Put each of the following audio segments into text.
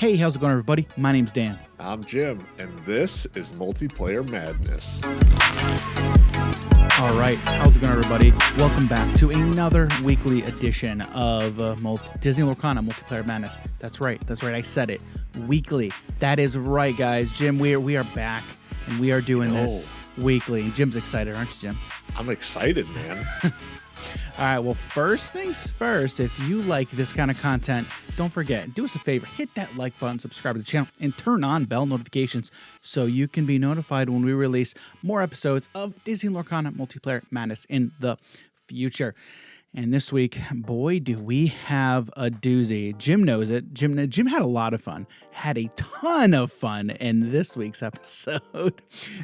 Hey, how's it going, everybody? My name's Dan. I'm Jim, and this is Multiplayer Madness. All right, how's it going, everybody? Welcome back to another weekly edition of Disney Lorcana Multiplayer Madness. That's right, I said it. Weekly. That is right, guys. Jim, we are back, and we are doing this weekly. And Jim's excited, aren't you, Jim? I'm excited, man. All right, well, first things first, if you like this kind of content, don't forget, do us a favor, hit that like button, subscribe to the channel, and turn on bell notifications so you can be notified when we release more episodes of Disney Lorcana Multiplayer Madness in the future. And this week, boy, do we have a doozy. Jim knows it. Jim had a lot of fun, had a ton of fun in this week's episode.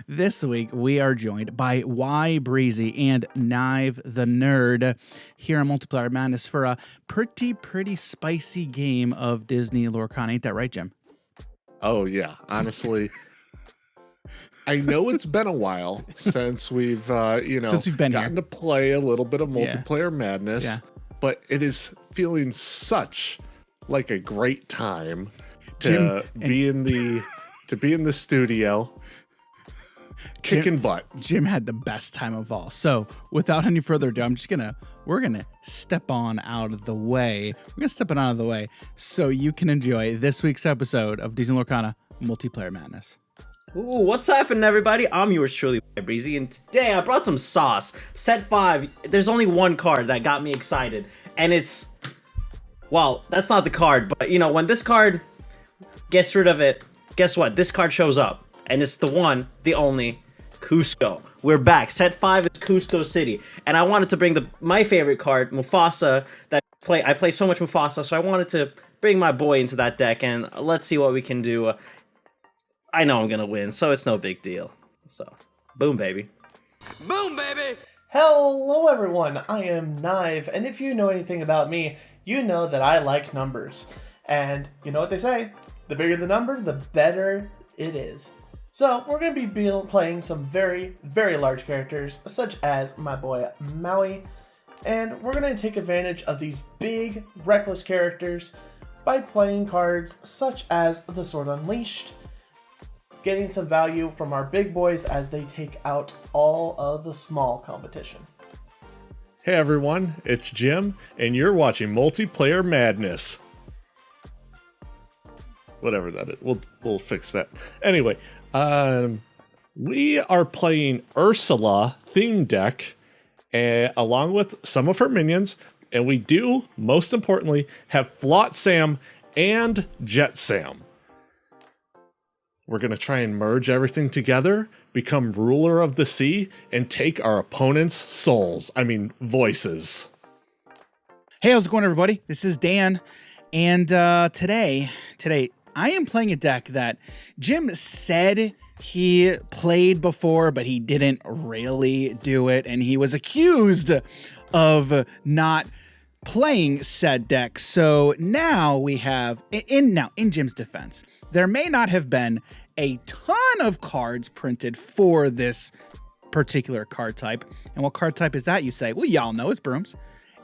This week, we are joined by yBreezy and Nive the Nerd here on Multiplayer Madness for a pretty spicy game of Disney Lorcana. Ain't that right, Jim? Oh, yeah. Honestly, I know it's been a while since we've, since we've been gotten here to play a little bit of Multiplayer Madness, but it is feeling such like a great time to be in the studio, kicking butt. Jim had the best time of all. So without any further ado, we're gonna step on out of the way. We're gonna step it out of the way so you can enjoy this week's episode of Disney Lorcana Multiplayer Madness. Ooh, what's happening, everybody? I'm yours truly, yBreezy, and today I brought some sauce. Set 5, there's only one card that got me excited, and it's... Well, that's not the card, but, when this card gets rid of it, guess what? This card shows up, and it's the one, the only, Cusco. We're back. Set 5 is Cusco City, and I wanted to bring my favorite card, Mufasa, I play so much Mufasa, so I wanted to bring my boy into that deck, and let's see what we can do. I know I'm gonna win, so it's no big deal. So, boom, baby. Boom, baby! Hello, everyone. I am Nive, and if you know anything about me, you know that I like numbers. And you know what they say? The bigger the number, the better it is. So, we're going to be playing some very, very large characters, such as my boy Maui. And we're going to take advantage of these big, reckless characters by playing cards such as the Sword Unleashed, getting some value from our big boys as they take out all of the small competition. Hey everyone, it's Jim, and you're watching Multiplayer Madness. Whatever that is, we'll fix that. Anyway, we are playing Ursula theme deck, along with some of her minions, and we do, most importantly, have Float Sam and Jet Sam. We're going to try and merge everything together, become ruler of the sea, and take our opponent's voices. Hey, how's it going, everybody? This is Dan, and today I am playing a deck that Jim said he played before, but he didn't really do it, and he was accused of not playing said deck. So now we have, in Jim's defense, there may not have been a ton of cards printed for this particular card type. And what card type is that, you say? Well, y'all know it's brooms.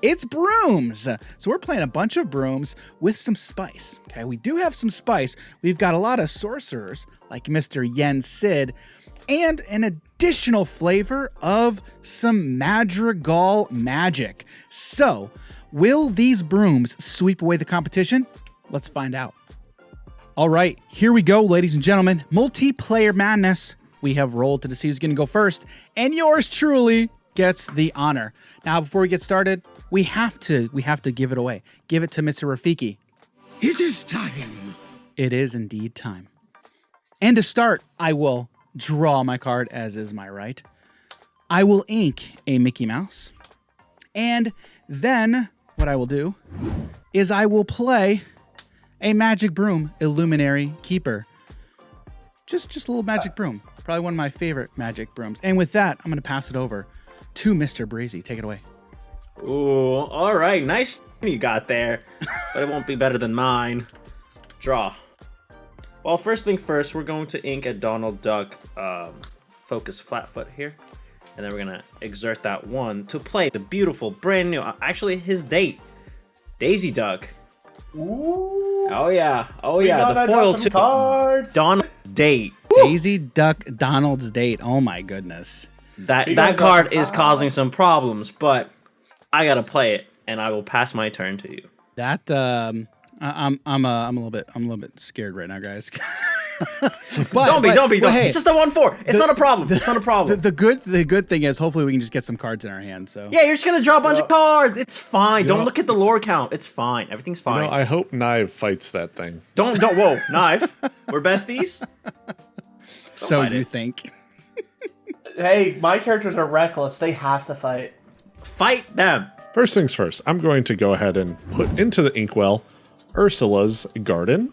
It's brooms. So we're playing a bunch of brooms with some spice. Okay, we do have some spice. We've got a lot of sorcerers like Mr. Yen Sid, and an additional flavor of some Madrigal magic. So, will these brooms sweep away the competition? Let's find out. All right, here we go, ladies and gentlemen. Multiplayer Madness. We have rolled to see who's going to go first, and yours truly gets the honor. Now, before we get started, we have to give it away. Give it to Mr. Rafiki. It is time. It is indeed time. And to start, I will draw my card, as is my right. I will ink a Mickey Mouse. And then what I will do is I will play a Magic Broom Illuminary Keeper. Just a little Magic Broom. Probably one of my favorite Magic Brooms. And with that, I'm going to pass it over to Mr. Breezy. Take it away. Ooh, alright, nice you got there, but it won't be better than mine. Draw. Well, first thing first, we're going to ink a Donald Duck Focus Flatfoot here. And then we're going to exert that one to play the beautiful, brand new, actually his date, Daisy Duck. Ooh. Oh yeah, We the gotta draw foil some too. cards. Donald Date. Daisy Duck Donald's Date. Oh my goodness. That We gotta card draw some is causing cards. some problems, but I gotta play it, and I will pass my turn to you. That I'm a little bit scared right now, guys. But, Don't be. hey, It's just a 1/4. It's not a problem. It's not a problem. the good thing is hopefully we can just get some cards in our hand. So Yeah, you're just gonna draw a bunch of cards. It's fine. Don't look at the lore count. It's fine. Everything's fine. I hope Nive fights that thing. Don't. Whoa, Knife. We're besties. so fight you it. think? Hey, my characters are reckless. They have to fight. Fight them. First things first, I'm going to go ahead and put into the inkwell Ursula's Garden.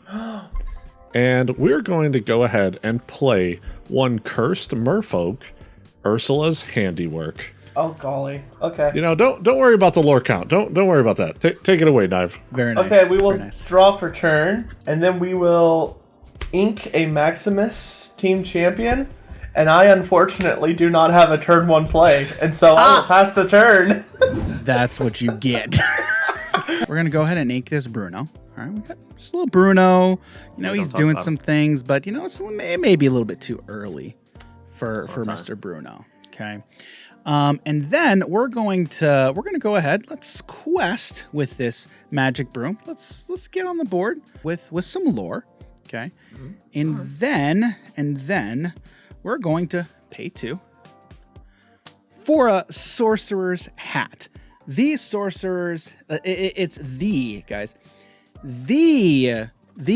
And we're going to go ahead and play one cursed merfolk, Ursula's Handiwork. Oh golly. Okay. Don't worry about the lore count. Don't worry about that. Take it away, Nive. Very nice. Okay, we will Very nice. draw for turn, and then we will ink a Maximus team champion. And I unfortunately do not have a turn 1 play, and so I will pass the turn. That's what you get. We're gonna go ahead and ink this Bruno. All right, we got just a little Bruno. He's talk doing about some things, but it may be a little bit too early for Sometime. Mr. Bruno. Okay, and then we're gonna go ahead. Let's quest with this magic broom. Let's get on the board with some lore. Okay, and then we're going to pay 2 for a sorcerer's hat. The sorcerer's it's the guys. The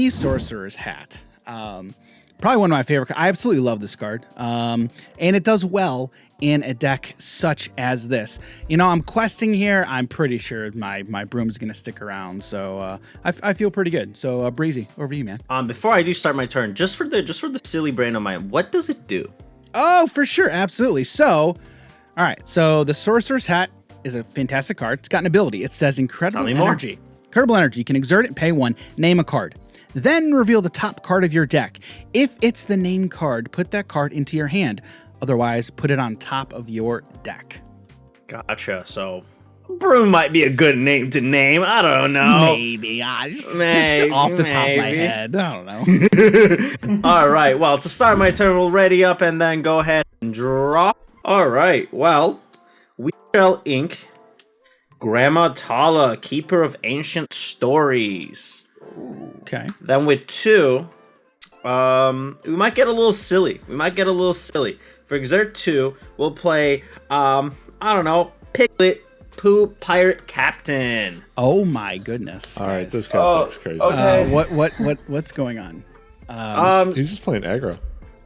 sorcerer's hat. Probably one of my favorite. I absolutely love this card. And it does well in a deck such as this. I'm questing here. I'm pretty sure my broom's gonna stick around. So I feel pretty good. So Breezy, over to you, man. Before I do start my turn, just for the silly brain of mine, what does it do? Oh, for sure, absolutely. So, all right. So the sorcerer's hat is a fantastic card. It's got an ability. It says incredible Tell me more. energy. Incredible energy. You can exert it and pay 1. Name a card. Then reveal the top card of your deck. If it's the name card, put that card into your hand. Otherwise, put it on top of your deck. Gotcha. So, Broom might be a good name to name. I don't know. Maybe. Just off the top of my maybe. head. I don't know. All right. Well, to start my turn, we'll ready up and then go ahead and draw. All right. Well, we shall ink Grandma Tala, Keeper of Ancient Stories. Okay. Then with 2, we might get a little silly. For exert 2, we'll play, I don't know, Piglet, Pooh, Pirate Captain. Oh my goodness. All right, guys. this guy looks crazy. okay. What's going on? He's just playing aggro.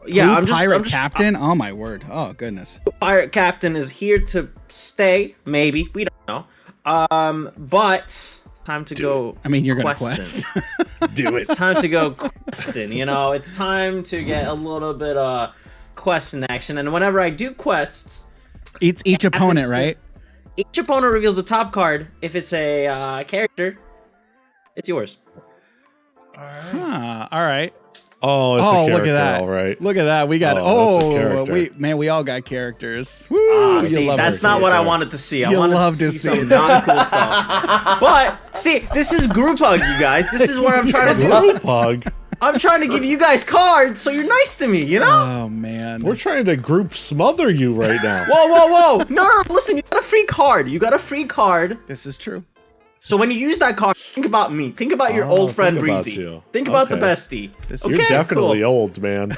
Yeah, Blue I'm Pirate just Captain. Oh my word. Oh goodness. Pirate Captain is here to stay, maybe. We don't know. But time to go. I mean, you're gonna questing. quest. Do it. It's time to go questing. It's time to get a little bit quest in action. And whenever I do quest, Each opponent, to- right? each opponent reveals the top card. If it's a character, it's yours. Huh, all right. Oh, it's a character, look at that. all right. Look at that. We got Oh, that's a character. we all got characters. Woo, you See, love that's it. not what I wanted to see. I You wanted love to to see see some non-cool stuff. But see, this is group hug, you guys. This is what I'm trying to do. Group hug. I'm trying to give you guys cards, so you're nice to me. Oh man. We're trying to group smother you right now. Whoa. No. Listen, you got a free card. This is true. So when you use that card, think about me. Think about your Oh, old friend think about Breezy. you. Think about the Okay. bestie. This You're Okay, definitely cool. old, man.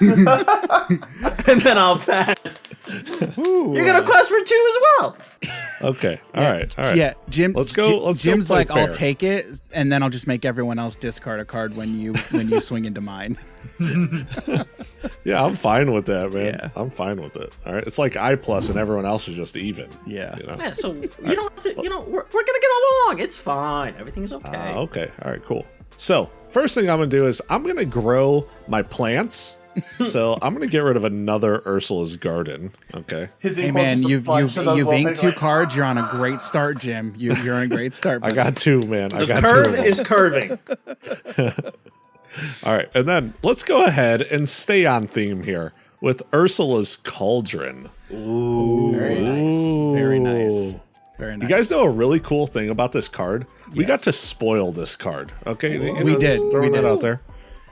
And then I'll pass. Ooh. You're gonna quest for 2 as well. Okay. All right. Yeah, Jim. Let's go- let's go Jim's play like, I'll fair. take it, and then I'll just make everyone else discard a card when you swing into mine. Yeah, I'm fine with that, man. Yeah. I'm fine with it. All right. It's like I plus and everyone else is just even. Yeah. You know? Yeah, so you don't have to. We're gonna get along. It's fine. Everything's okay. Okay. All right, cool. So, first thing I'm going to do is I'm going to grow my plants. So, I'm going to get rid of another Ursula's Garden. Okay. His Hey equals man, just a you've bunch of those you've little inked things 2 like, cards. You're on a great start, Jim. You're on a great start. I buddy. got 2, man. I The got 2. curve of them. is curving. All right. And then let's go ahead and stay on theme here with Ursula's Cauldron. Very nice. Very nice. Very You nice. guys know a really cool thing about this card? We got to spoil this card. Okay, We did. just throwing We that did. out there.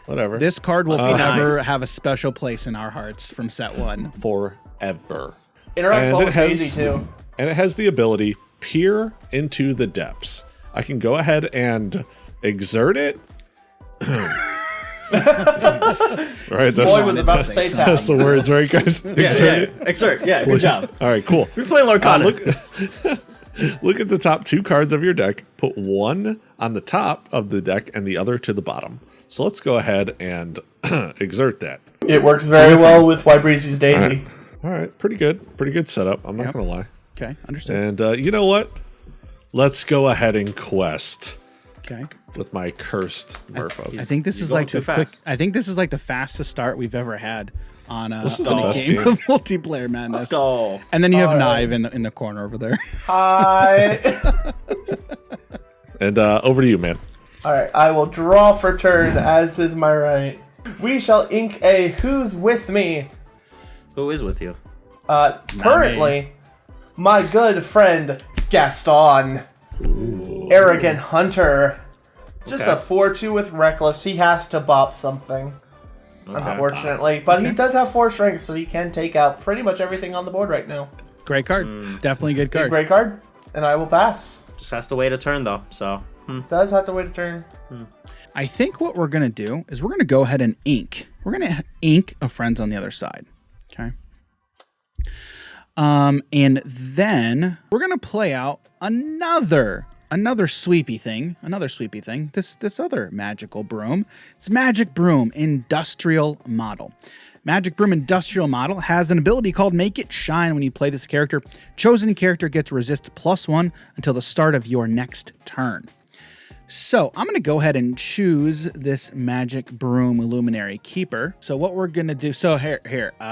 Whatever. This card will Must be forever nice. have a special place in our hearts from set 1. forever. Interacts And well it with has- Daisy too. And it has the ability peer into the depths. I can go ahead and exert it. Right, Boy was about to say tap. that's the words, right, guys? Exert. Yeah, good job. All right, cool. We're playing Lorcana. Look at the top 2 cards of your deck. Put one on the top of the deck and the other to the bottom. So let's go ahead and exert that. It works very well with yBreezy's Daisy. All right, pretty good. Pretty good setup. I'm not going to lie. Okay, understood. And you know what? Let's go ahead and quest Okay. with my cursed Merfolk. I think this is going like too the quick. fast. I think this is like the fastest start we've ever had on a, This is the on a best game game. of multiplayer madness. Let's go. And then you have Alright. Nive in the corner over there. Hi. And over to you, man. Alright, I will draw for turn, as is my right. We shall ink a Who's With Me. Who is with you? Currently, my good friend Gaston. Arrogant Hunter. Just Okay. a 4-2 with Reckless. He has to bop something, unfortunately. But he does have 4 strength, so he can take out pretty much everything on the board right now. Great card. It's definitely a good card. Great card, and I will pass. Just has to wait a turn though. So Does have to wait a turn. I think what we're gonna do is we're gonna go ahead and ink. We're gonna ink a friends on the other side. Okay. And then we're gonna play out another sweepy thing. This other magical broom. It's Magic Broom Industrial Model. Magic Broom Industrial Model has an ability called Make It Shine. When you play this character, chosen character gets resist +1 until the start of your next turn. So I'm going to go ahead and choose this Magic Broom Illuminary Keeper. So what we're going to do, so here,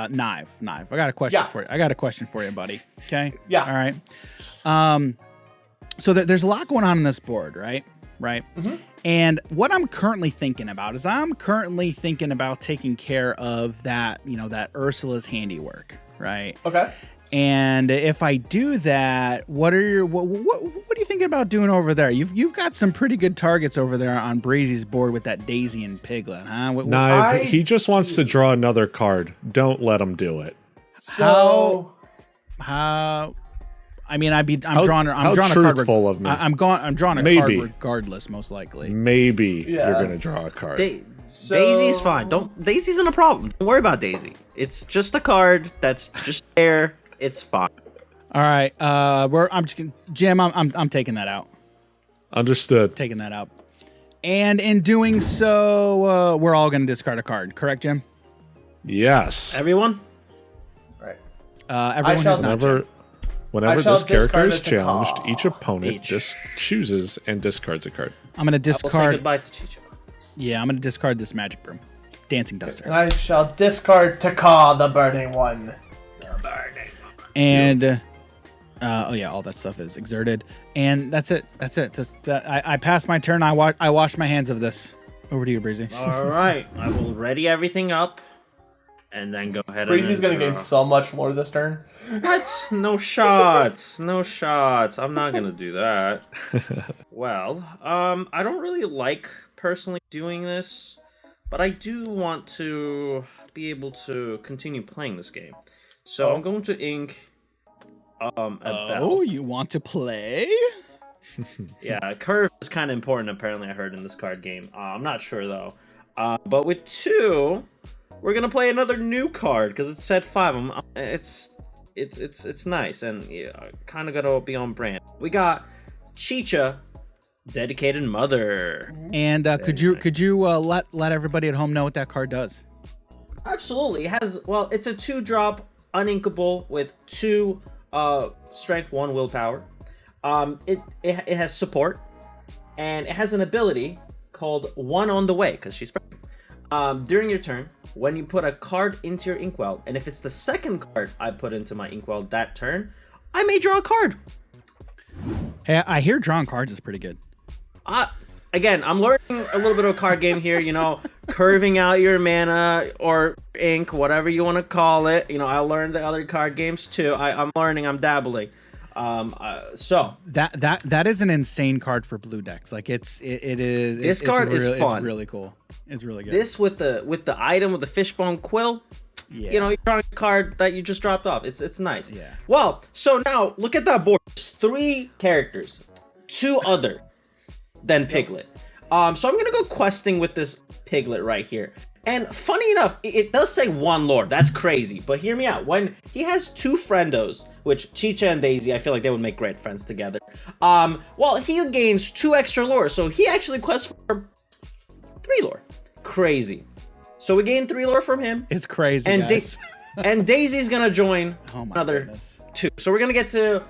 Nive, I got a question Yeah. for you. I got a question for you, buddy. Okay? Yeah. All right. So there's a lot going on this board, right? Mm-hmm. And what I'm currently thinking about is taking care of that, that Ursula's handiwork, right? Okay. And if I do that, what are you thinking about doing over there? You've got some pretty good targets over there on Breezy's board with that Daisy and Piglet, huh? Nive, he just wants to draw another card. Don't let him do it. So How? I mean, I'm How drawing a card. truthful of me. I'm drawing a Maybe. card regardless, most likely. Maybe Yeah. you're going to draw a card. Daisy's fine. Daisy's isn't a problem. Don't worry about Daisy. It's just a card that's just there. It's fine. All right. I'm just gonna, Jim. I'm taking that out. Understood. Taking that out. And in doing so, we're all going to discard a card. Correct, Jim? Yes. Everyone? right. Everyone shall who's not Whenever, Jim. whenever I shall this character discard is it to challenged, call. each opponent Each. just chooses and discards a card. I'm going to We'll say discard. goodbye to Chicho. Yeah, I'm going to discard this Magic Broom. Dancing Duster. And I shall discard Taka, the Burning One. And all that stuff is exerted, and that's it. I passed my turn. I washed my hands of this. Over to you, Breezy. All right. I will ready everything up and then go ahead Breezy's and gonna gain so much lore this turn. What? No shots. No shots. I'm not gonna do that. Well, I don't really like personally doing this, but I do want to be able to continue playing this game. So I'm going to ink a Oh, bell. you want to play? Yeah, curve is kind of important. Apparently, I heard in this card game. I'm not sure though. But with 2, we're gonna play another new card because it's set 5. It's nice and kind of gotta be on brand. We got Chicha, Dedicated Mother. And could you let everybody at home know what that card does? Absolutely, it has. Well, it's a 2-drop uninkable with 2 strength, 1 willpower. It has support, and it has an ability called One on the Way because she's pregnant. During your turn, when you put a card into your inkwell, and if it's the second card I put into my inkwell that turn, I may draw a card. Hey, I hear drawing cards is pretty good. Again, I'm learning a little bit of a card game here, curving out your mana or ink, whatever you want to call it. I learned the other card games too. I'm learning, I'm dabbling. So That is an insane card for blue decks. Like it is. This card is fun. It's really cool. It's really good. this with the item with the fishbone quill. Yeah. You know, you're drawing a card that you just dropped off. It's nice. Yeah. Well, so now look at that board. There's 3 characters, 2 other than Piglet. So I'm gonna go questing with this Piglet right here. And funny enough, it does say 1 lore. That's crazy. But hear me out. When he has 2 friendos, which Chicha and Daisy, I feel like they would make great friends together. Well, he gains 2 extra lore. So he actually quests for 3 lore. Crazy. So we gain 3 lore from him. It's crazy. And guys. and Daisy's gonna join Oh my another goodness. 2. So we're gonna get to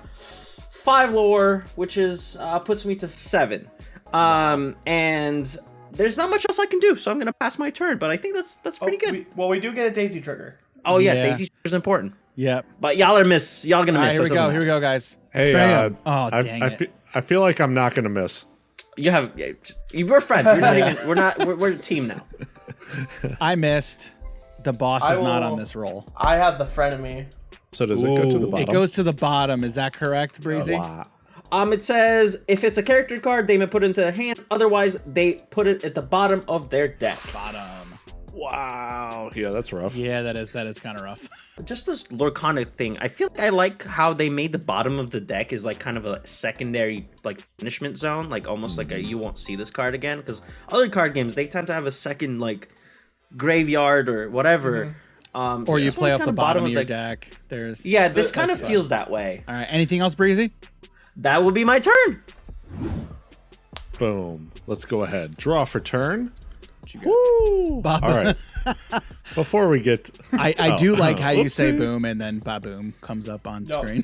5 lore, which is puts me to 7. And there's not much else I can do, so I'm gonna pass my turn. But I think that's pretty good. We do get a Daisy trigger. Oh yeah, Yeah. Daisy is important. Yep. But y'all gonna miss. All right, So here it we doesn't go. matter. Here we go, guys. Hey, Bam. Oh, dang it. I feel like I'm not gonna miss. You have. We're friends. You're not even. We're not. We're a team now. I missed. The boss I is not will- on this roll. I have the frenemy. So does it go to the Ooh. bottom? It goes to the bottom. Is that correct, Breezy? Wow. It says if it's a character card, they may put it into a hand. Otherwise, they put it at the bottom of their deck. Bottom. Wow. Yeah, that's rough. Yeah, that is kind of rough. Just this Lorcana thing, I feel like I like how they made the bottom of the deck is like kind of a secondary like punishment zone, like almost like a you won't see this card again. Because other card games they tend to have a second like graveyard or whatever. Or you this play one's off the kinda bottom of your the- deck. There's Yeah, this kind of That's feels that way. All right. Anything else, Breezy? That would be my turn. Boom. Let's go ahead. Draw for turn. Woo! All right. Before we get, I do like how you say Oopsie. boom and then ba-boom comes up on No. screen.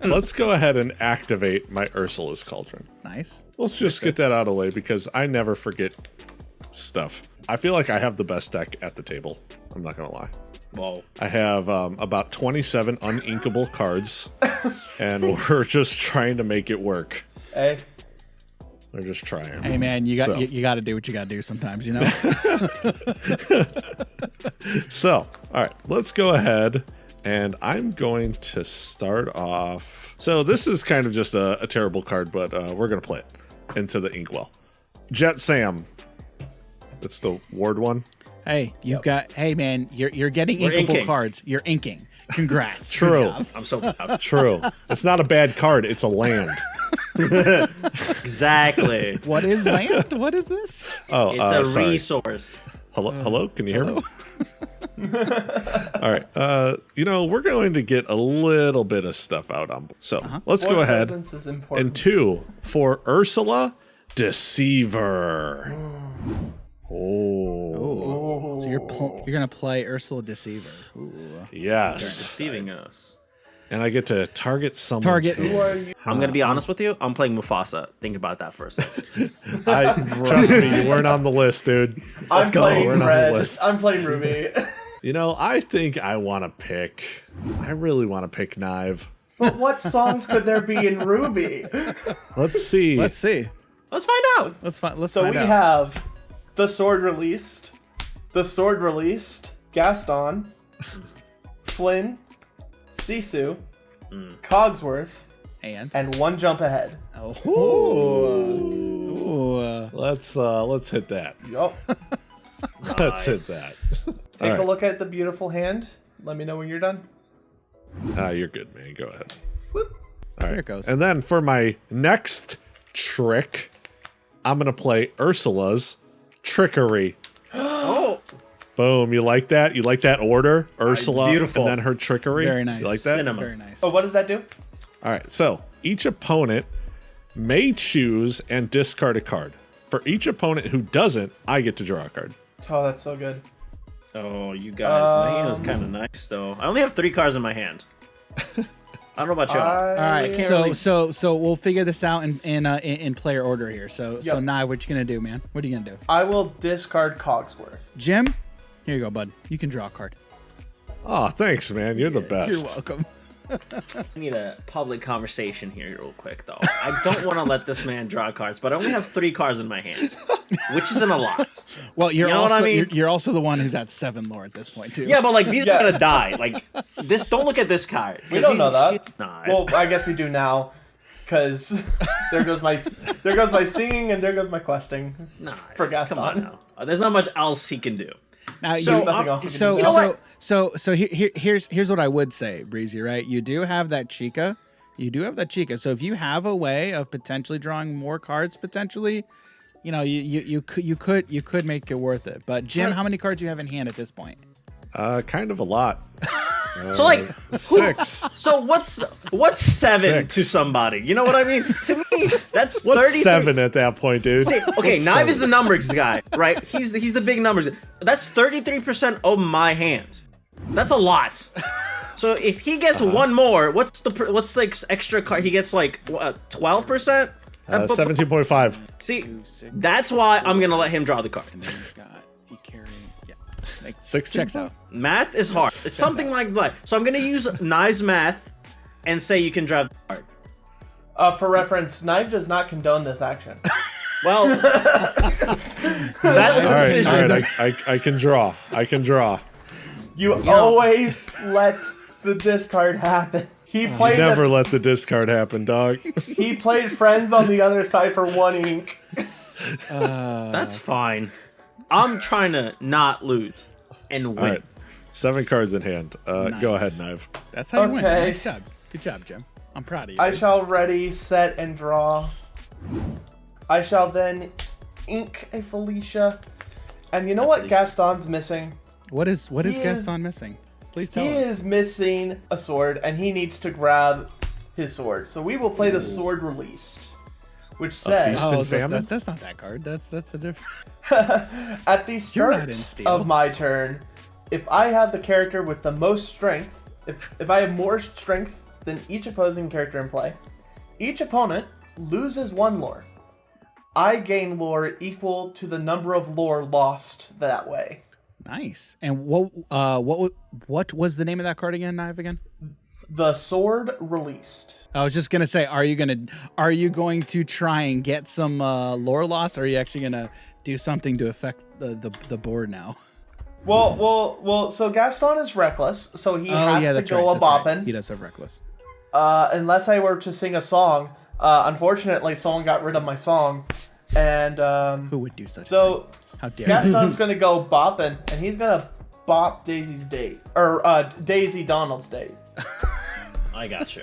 let's go ahead and activate my Ursula's Cauldron. Nice. Let's just get that out of the way because I never forget stuff. I feel like I have the best deck at the table. I'm not gonna lie. Whoa. I have about 27 uninkable cards, and we're just trying to make it work. Hey, They're just trying. Hey man, you got So. you got to do what you got to do sometimes, you know. So, all right, let's go ahead, and I'm going to start off. So this is kind of just a terrible card, but we're gonna play it into the inkwell. Jet Sam. That's the ward one. Hey, you've got. Hey man, you're getting We're inkable inking. cards. You're inking. Congrats. Good True. job. I'm so proud. True. It's not a bad card. It's a land. Exactly. What is land? What is this? Oh, It's a sorry. resource. Hello. Can you hear me? All right. We're going to get a little bit of stuff out on. So let's go board ahead. presence is important. And 2 for Ursula Deceiver. Oh, So you're gonna play Ursula Deceiver. Ooh. yes. Deceiving us. And I get to target someone. Target- Who are you? I'm gonna be honest with you. I'm playing Mufasa. Think about that for a second. Trust me, you weren't on the list, dude. I'm go. playing We're not on the red. list. I'm playing Ruby. You know, I think I want to pick. I really want to pick Nive. But what songs could there be in Ruby? Let's see. Let's see. Let's find out. Let's find So out. we have the sword released, Gaston, Flynn, Sisu, Cogsworth, and one jump ahead. Oh. Ooh. Let's hit that. Yup. Let's hit that. Take a look at the beautiful hand. Let me know when you're done. You're good, man. Go ahead. Whoop. All right. There it goes. And then for my next trick, I'm gonna play Ursula's Trickery. Oh, Boom! You like that? You like that order? Ursula, beautiful. and then her Trickery. Very nice. You like that? Cinema. Very nice. Oh, what does that do? All right. So each opponent may choose and discard a card. For each opponent who doesn't, I get to draw a card. Oh, that's so good. oh, you guys, my hand is kind of nice though. I only have 3 cards in my hand. I don't know about y'all. All right, can't so really- so we'll figure this out in player order here. So Yep. Nye, what you gonna do, man? What are you gonna do? I will discard Cogsworth. Jim, here you go, bud. You can draw a card. Oh, thanks, man. You're the best. You're welcome. I need a public conversation here real quick, though. I don't want to let this man draw cards, but I only have 3 cards in my hand, which isn't a lot. Well, you're You know also what I mean? you're also the one who's at 7 lore at this point too. Yeah, but like these Yeah. are gonna die. Like this. Don't look at this card. We don't know that. Nah. Well, I guess we do now, because there goes my singing and there goes my questing nah, for come on Gaston. now. There's not much else he can do. Now So, you, nothing else you can so do. You know what? so here's what I would say, Breezy. Right, you do have that Chica. You do have that Chica. So if you have a way of potentially drawing more cards, potentially, you know, you could make it worth it. But Jim, how many cards do you have in hand at this point? Kind of a lot. So like 6. So what's 7 6. to somebody? You know what I mean? To me, that's What's 33. 7 at that point, dude? See, okay, What's Nive is 7? the numbers guy, right? He's the big numbers. That's 33% of my hand. That's a lot. So if he gets one more, what's the extra card? He gets like 12%. 17.5. See, that's why I'm gonna let him draw the card. And then you've got he carrying. Yeah, like, 16. checks out. Math is hard. It's something like that. So I'm gonna use Nive's math and say you can draw the card. For reference, Nive does not condone this action. Well, that's the All decision. right. I can draw. I can draw. You always let the discard happen. He played Never let the discard happen, dog. he played friends on the other side for 1 ink. That's fine. I'm trying to not lose and win. All right. 7 cards in hand. Go ahead, Nice. Knife. That's how you win. Okay. Nice job. Good job, Jim. I'm proud of you. I dude. shall ready, set, and draw. I shall then ink a Felicia. And you know what Gaston's missing? What is He is- Gaston missing? Please tell He us. is missing a sword, and he needs to grab his sword. So we will play the sword released, which says feast. Oh, Famine? that's not that card. That's a different. at the You're not start in steel. of my turn, if I have the character with the most strength, if I have more strength than each opposing character in play, each opponent loses 1 lore. I gain lore equal to the number of lore lost that way. Nice. And what was the name of that card again, Nive again? The sword released. I was just gonna say, are you going to try and get some lore loss, or are you actually gonna do something to affect the board now? Well. So Gaston is reckless, so he has to that's go right, a that's right. boppin'. He does have reckless. Unless I were to sing a song. Unfortunately, someone got rid of my song, and Who would do such? a so thing? How dare? Gaston's gonna go bopping, and he's gonna bop Daisy's date, or Daisy Donald's date. I got you.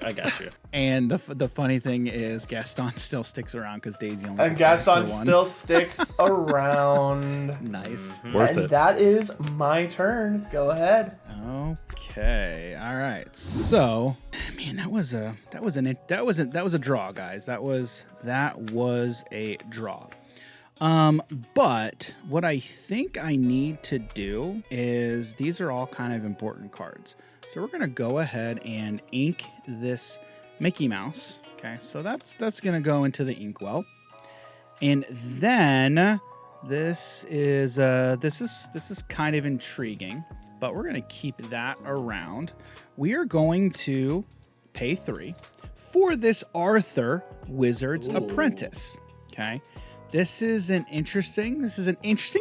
And the funny thing is, Gaston still sticks around because Daisy only. And gets one Gaston for one. still sticks around. Nice. Worth And it. that is my turn. Go ahead. Okay. All right. So, man, that was a draw, guys. That was a draw. But what I think I need to do is, these are all kind of important cards. So we're gonna go ahead and ink this Mickey Mouse. Okay, so that's gonna go into the inkwell, and then this is kind of intriguing, but we're gonna keep that around. We are going to pay 3 for this Arthur Wizard's Apprentice. Okay. This is an interesting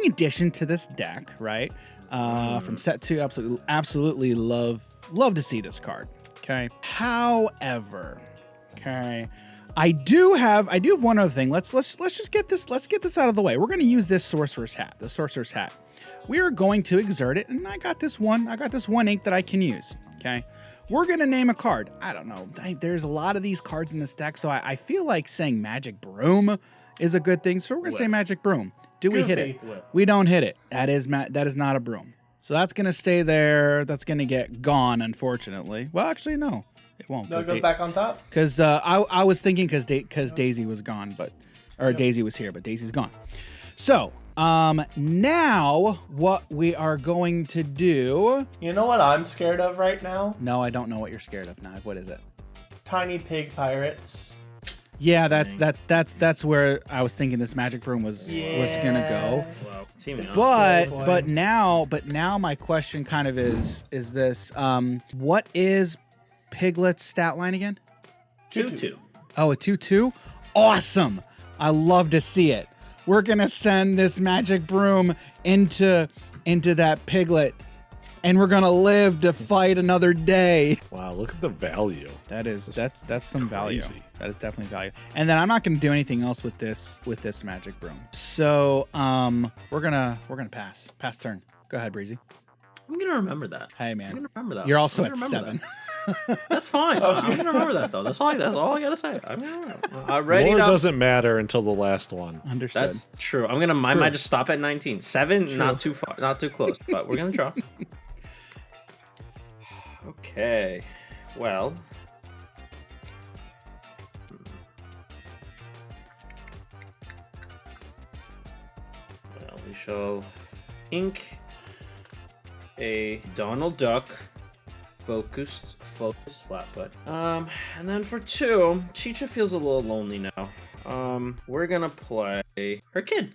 addition to this deck, right? From set 2, absolutely love to see this card. Okay. However, okay, I do have one other thing. Let's just get this out of the way. We're going to use this Sorcerer's Hat. The Sorcerer's Hat. We are going to exert it, and I got this one ink that I can use. Okay. We're going to name a card. I don't know. There's a lot of these cards in this deck, so I feel like saying Magic Broom is a good thing. So we're going to say Magic Broom. Do we hit it? Goofy. We don't hit it. That is not a broom. So that's going to stay there. That's going to get gone, unfortunately. Well, actually, no. It won't. No, it goes back on top. Because I was thinking because Daisy was gone, Daisy was here, but Daisy's gone. So now what we are going to do. You know what I'm scared of right now? No, I don't know what you're scared of, Nive. What is it? Tiny pig pirates. Yeah, that's where I was thinking this Magic Broom was gonna go. Well, team up. But now my question kind of is this: what is Piglet's stat line again? 2-2. Oh, a 2-2? Awesome. I love to see it. We're going to send this magic broom into that Piglet, and we're going to live to fight another day. Wow, look at the value. That's some value. Crazy. That is definitely value. And then I'm not going to do anything else with this magic broom. So, we're going to pass turn. Go ahead, Breezy. I'm gonna remember that. Hey, I'm man. gonna remember that. You're also I'm at gonna remember 7. that. That's fine. I'm gonna remember that though. That's all I gotta say. I'm gonna remember. I'm ready. More now. doesn't matter until the last one. Understood. That's true. I might just stop at 19. 7, not too far, not too close, but we're gonna draw. Okay. Well. Well, we shall ink a Donald Duck focused Flatfoot. And then for 2, Chicha feels a little lonely now. We're gonna play her kid.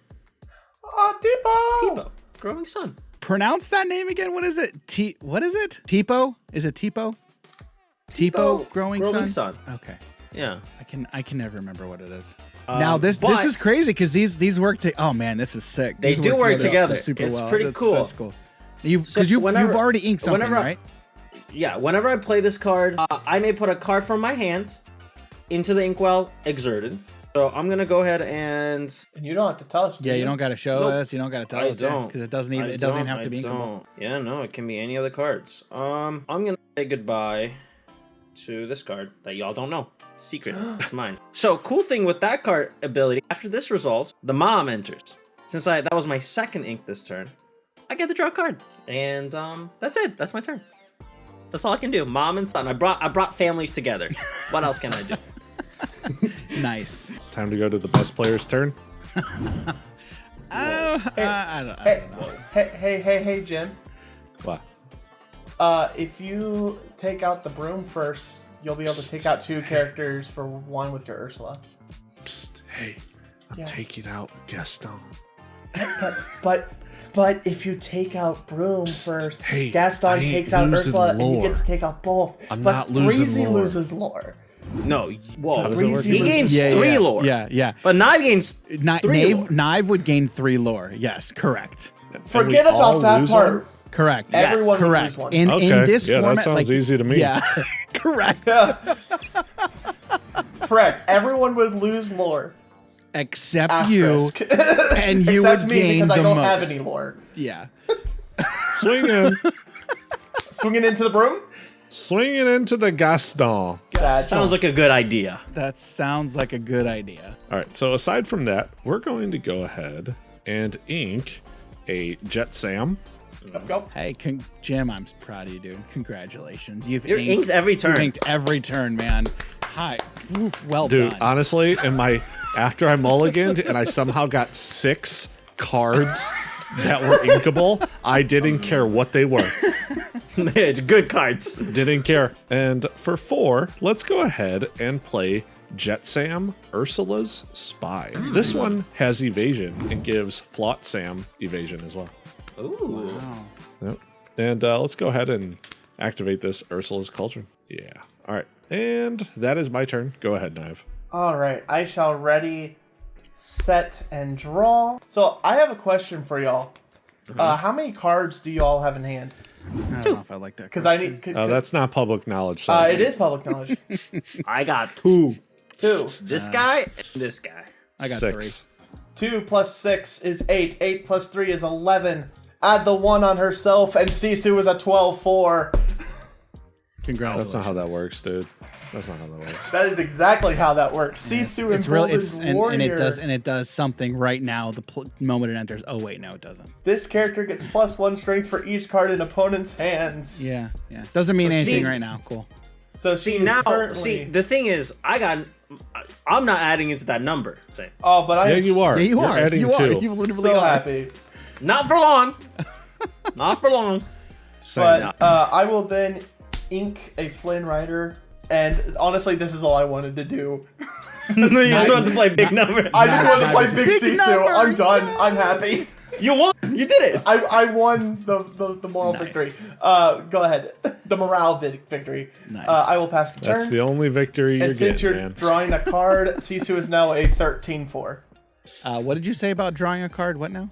Oh, Tipo, growing son. Pronounce that name again. What is it? What is it? Tipo? Is it Tipo? Tipo growing son? Okay. Yeah. I can never remember what it is. Now this but is crazy because these work oh man, this is sick. They These do work together. super It's well. pretty cool. That's cool. You've already inked something, right? Yeah, whenever I play this card, I may put a card from my hand into the inkwell exerted. So I'm gonna go ahead and you don't have to tell us. Yeah, you don't got to show Nope. us. You don't got to tell us because it doesn't even have to be inkable. Yeah, no, it can be any other cards. I'm gonna say goodbye to this card that y'all don't know. Secret, it's mine. So cool thing with that card ability, after this resolves, the mom enters. Since that was my second ink this turn, I get to draw a card, and that's it. That's my turn. That's all I can do. Mom and son. I brought families together. What else can I do? Nice. It's time to go to the best player's turn. I don't know. Hey, Jim. Wow. If you take out the broom first, you'll be able to take out 2 characters for 1 with your Ursula. Psst, hey, I'm taking out Gaston. But if you take out broom first, hey, Gaston takes out losing Ursula, and you lore. get to take out both. I'm but not losing Breezy lore. loses lore. No, whoa. How does it work? He gains 3 lore. Yeah. But Nive gains 3 lore. Nive would gain 3 lore. Yes, correct. Forget And we all about that lose part. one? Correct. Everyone would correct. lose one. In this yeah, format, that sounds easy to me. Yeah, correct. Correct. Everyone would lose lore. Except Asterisk. you, and you Except would me gain because I the don't most. have any lore. Yeah. Swing in. Swinging into the broom? Swinging into the Gaston. Sad. Sounds like a good idea. That sounds like a good idea. All right, so aside from that, we're going to go ahead and ink a Jet Sam. Go. Hey, Jim, I'm proud of you, dude. Congratulations. You've You're inked every turn. You've inked every turn, man. Hi. Oof, well Dude, done. honestly, after I mulliganed and I somehow got 6 cards that were inkable, I didn't care what they were. Good cards. Didn't care. And for 4, let's go ahead and play Jet Sam, Ursula's Spy. This one has evasion and gives Flaught Sam evasion as well. Ooh. Wow. Yep. And let's go ahead and activate this Ursula's Cauldron. Yeah. All right. And that is my turn. Go ahead, Nive. All right. I shall ready, set, and draw. So I have a question for y'all. How many cards do y'all have in hand? I don't know if I like that. Because I need. That's not public knowledge. So It is public knowledge. I got 2. 2. This guy and this guy. I got 6. 2 plus 6 is 8. 8 plus 3 is 11. Add the 1 on herself, and Sisu is a 12-4. Congratulations. That's not how that works, dude. That's not how that works. That is exactly how that works. Sisu It's real. Emboldened And Warrior. it does something right now. The moment it enters. Oh wait, no, it doesn't. This character gets +1 strength for each card in opponent's hands. Yeah. Doesn't mean anything see- right now. Cool. So See she now, currently... the thing is, I'm not adding into that number. Say, Oh, but I Yeah, am you are. Yeah, you You're are. adding You are. 2. You literally so are. happy. not for long. Not for long. Same. But I will then ink a Flynn Rider, and honestly, this is all I wanted to do. You just want to play big number. I just wanted to play Nice. Big Big Sisu. number, I'm done. I'm happy. You won. You did it. I won the moral victory. Go ahead. The morale victory. Nice. I will pass the turn. That's the only victory you're and since getting, you're man. drawing a card, Sisu is now a 13-4. What did you say about drawing a card? What now?